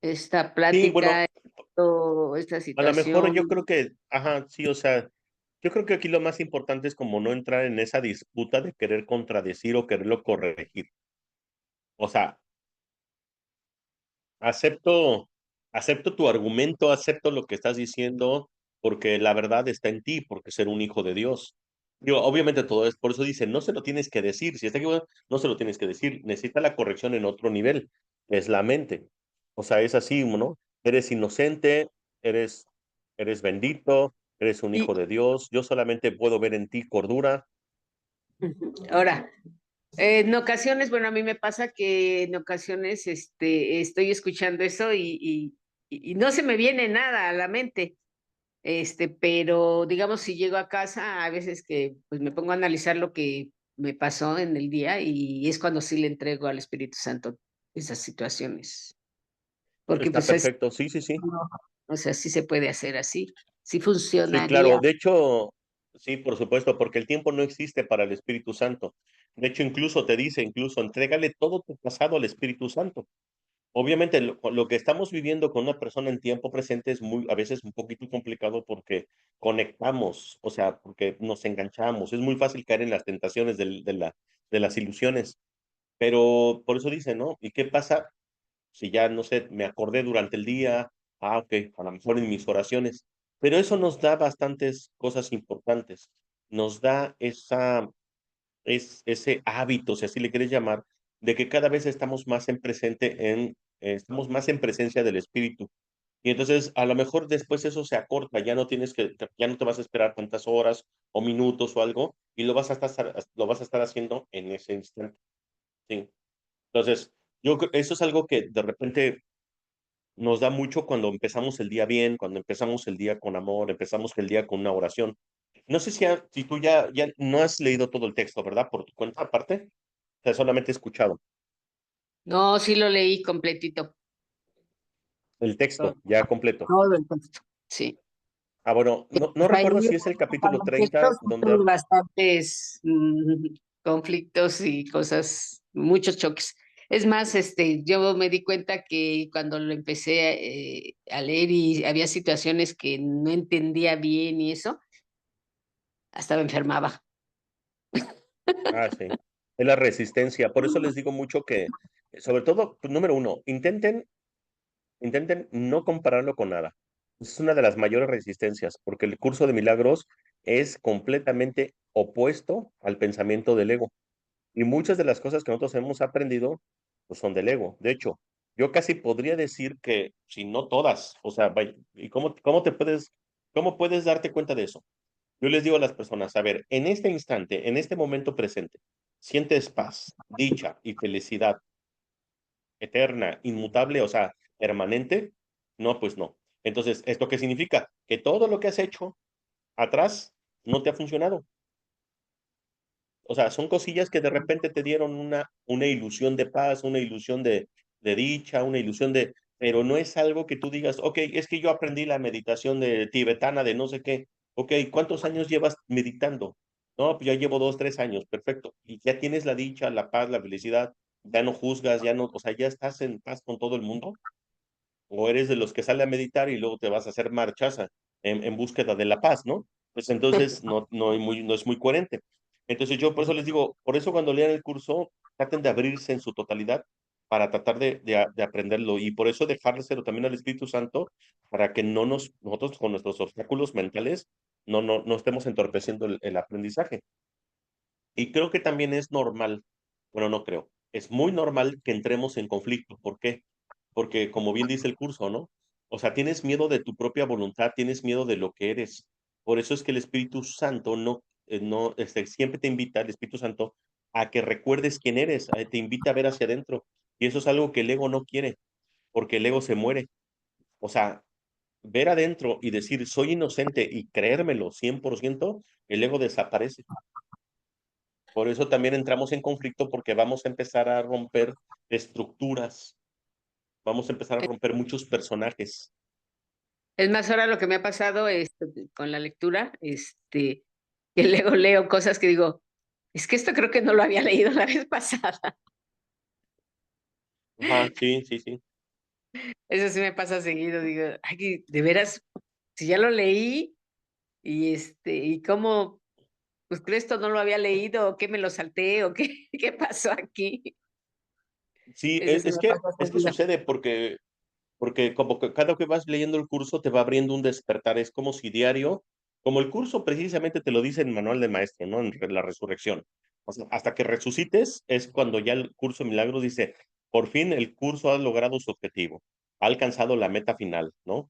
Esta Sí, bueno, plática, esta a lo mejor situación. yo creo que, ajá, sí, o sea, Yo creo que aquí lo más importante es como no entrar en esa disputa de querer contradecir o quererlo corregir. O sea, acepto, acepto tu argumento, acepto lo que estás diciendo, porque la verdad está en ti, porque ser un hijo de Dios. Digo, obviamente todo es, por eso dice, no se lo tienes que decir, si está equivocado, no se lo tienes que decir, necesita la corrección en otro nivel, es la mente. O sea, es así, ¿no? Eres inocente, eres, eres bendito, eres un hijo Y de Dios, yo solamente puedo ver en ti cordura. ahora, en ocasiones, bueno, a mí me pasa que en ocasiones estoy escuchando eso y no se me viene nada a la mente. Pero digamos, si llego a casa, a veces que pues me pongo a analizar lo que me pasó en el día y es cuando sí le entrego al Espíritu Santo esas situaciones. Porque Está pues es, perfecto, sí, sí, sí. o sea, sí se puede hacer así, sí Sí, funcionaría. claro. De hecho, sí, por supuesto, porque el tiempo no existe para el Espíritu Santo. De hecho, incluso te dice, incluso entrégale todo tu pasado al Espíritu Santo. Obviamente, lo que estamos viviendo con una persona en tiempo presente es muy, a veces un poquito complicado porque conectamos, o sea, porque nos enganchamos. Es muy fácil caer en las tentaciones de las ilusiones. Pero por eso dice, ¿no? ¿Y qué pasa si ya, no sé, me acordé durante el día? Ah, ok, a lo mejor en mis oraciones. Pero eso nos da bastantes cosas importantes. Nos da ese hábito, si así le quieres llamar, de que cada vez estamos más en presente estamos más en presencia del Espíritu. Y entonces a lo mejor después eso se acorta, ya no te vas a esperar tantas horas o minutos o algo, y lo vas a estar haciendo en ese instante. Sí. Entonces, eso es algo que de repente nos da mucho cuando empezamos el día bien, cuando empezamos el día con amor, empezamos el día con una oración. No sé si tú ya no has leído todo el texto, ¿verdad? Por tu cuenta aparte. O sea, solamente he escuchado No, sí lo leí completito, el todo, texto, ya completo. todo el texto, sí. Ah, bueno, no Pues ahí, recuerdo si es el capítulo cuando empezó, 30 sí donde... tuve bastantes conflictos y cosas, muchos choques. Es más, yo me di cuenta que cuando lo empecé a leer y había situaciones que no entendía bien y eso, hasta me enfermaba. Ah, sí. Es la resistencia. Por eso les digo mucho que, sobre todo, pues, número uno, intenten no compararlo con nada. Es una de las mayores resistencias, porque el curso de milagros es completamente opuesto al pensamiento del ego. Y muchas de las cosas que nosotros hemos aprendido, pues son del ego. De hecho, yo casi podría decir que, si no todas, o sea, vaya, ¿y cómo puedes darte cuenta de eso? Yo les digo a las personas, a ver, en este instante, en este momento presente, ¿sientes paz, dicha y felicidad eterna, inmutable, o sea, permanente? No, pues no. Entonces, ¿esto qué significa? Que todo lo que has hecho atrás no te ha funcionado. O sea, son cosillas que de repente te dieron una ilusión de paz, una ilusión de dicha, una ilusión de... Pero no es algo que tú digas, ok, es que yo aprendí la meditación de tibetana de no sé qué. Ok, ¿cuántos años llevas meditando? No, pues ya llevo 2, 3 años, perfecto. Y ya tienes la dicha, la paz, la felicidad, ya no juzgas, ya no, o sea, ya estás en paz con todo el mundo. O eres de los que sale a meditar y luego te vas a hacer marchas en búsqueda de la paz, ¿no? Pues entonces no es muy coherente. Entonces yo por eso les digo, por eso cuando lean el curso, traten de abrirse en su totalidad para tratar de aprenderlo y por eso dejárselo también al Espíritu Santo para que nosotros con nuestros obstáculos mentales no estemos entorpeciendo el aprendizaje. Y creo que también es normal, bueno, no creo, es muy normal que entremos en conflicto. ¿Por qué? Porque como bien dice el curso, ¿no? O sea, tienes miedo de tu propia voluntad, tienes miedo de lo que eres. Por eso es que el Espíritu Santo siempre te invita, el Espíritu Santo, a que recuerdes quién eres, te invita a ver hacia adentro. Y eso es algo que el ego no quiere, porque el ego se muere. O sea, ver adentro y decir, soy inocente y creérmelo 100%, el ego desaparece. Por eso también entramos en conflicto porque vamos a empezar a romper estructuras, vamos a empezar a romper muchos personajes. Es más, ahora lo que me ha pasado con la lectura, que luego leo cosas que digo, es que esto creo que no lo había leído la vez pasada. Ajá, sí, sí, sí. Eso sí me pasa seguido, digo, ay, de veras, si ya lo leí y cómo, pues que esto no lo había leído, o qué me lo salté, o qué, qué pasó aquí. Sí, Eso sí es me que pasa es que seguido. sucede porque como que cada que vas leyendo el curso te va abriendo un despertar, es como si diario, como el curso precisamente te lo dice en el manual del maestro, ¿no? En la resurrección. O sea, hasta que resucites es cuando ya el curso de milagros dice, por fin el curso ha logrado su objetivo, ha alcanzado la meta final, ¿no?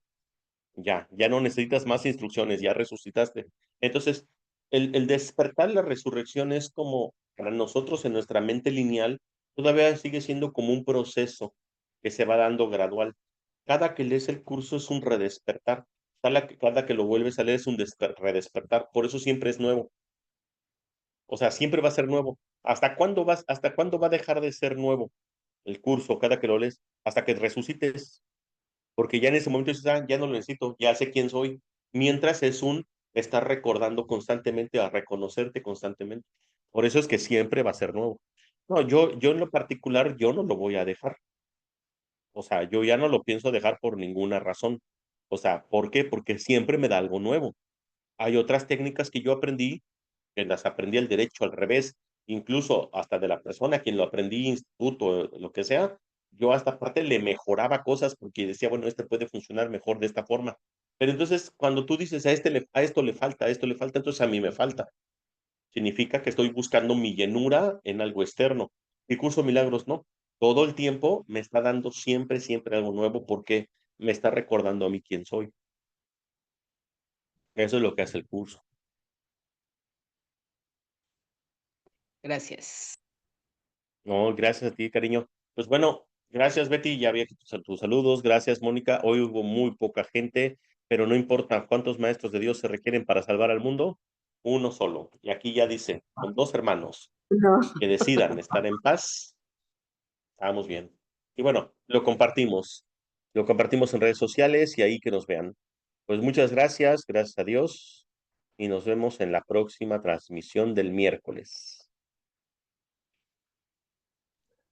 Ya no necesitas más instrucciones, ya resucitaste. Entonces, el despertar la resurrección es como para nosotros en nuestra mente lineal, todavía sigue siendo como un proceso que se va dando gradual. Cada que lees el curso es un redespertar. Cada que lo vuelves a leer es un redespertar. Por eso siempre es nuevo. O sea, siempre va a ser nuevo. ¿Hasta cuándo va a dejar de ser nuevo el curso cada que lo lees? Hasta que resucites, porque ya en ese momento dices, ya no lo necesito, ya sé quién soy. Mientras es un estar recordando constantemente, a reconocerte constantemente. Por eso es que siempre va a ser nuevo. No, yo en lo particular, yo no lo voy a dejar. O sea, yo ya no lo pienso dejar por ninguna razón. O sea, ¿por qué? Porque siempre me da algo nuevo. Hay otras técnicas que yo aprendí, que las aprendí al derecho, al revés, incluso hasta de la persona a quien lo aprendí, instituto, lo que sea, yo hasta parte le mejoraba cosas porque decía, bueno, este puede funcionar mejor de esta forma. Pero entonces, cuando tú dices, a esto le falta, a esto le falta, entonces a mí me falta. Significa que estoy buscando mi llenura en algo externo. Y Curso de Milagros no. Todo el tiempo me está dando siempre, siempre algo nuevo porque me está recordando a mí quién soy. Eso es lo que hace el curso. Gracias. No, gracias a ti, cariño. Pues bueno, gracias, Betty. Ya había hecho tus saludos. Gracias, Mónica. Hoy hubo muy poca gente, pero no importa cuántos maestros de Dios se requieren para salvar al mundo, uno solo. Y aquí ya dice, con dos hermanos No. que decidan estar en paz, estamos bien. Y bueno, lo compartimos. Lo compartimos en redes sociales y ahí que nos vean. Pues muchas gracias a Dios, y nos vemos en la próxima transmisión del miércoles.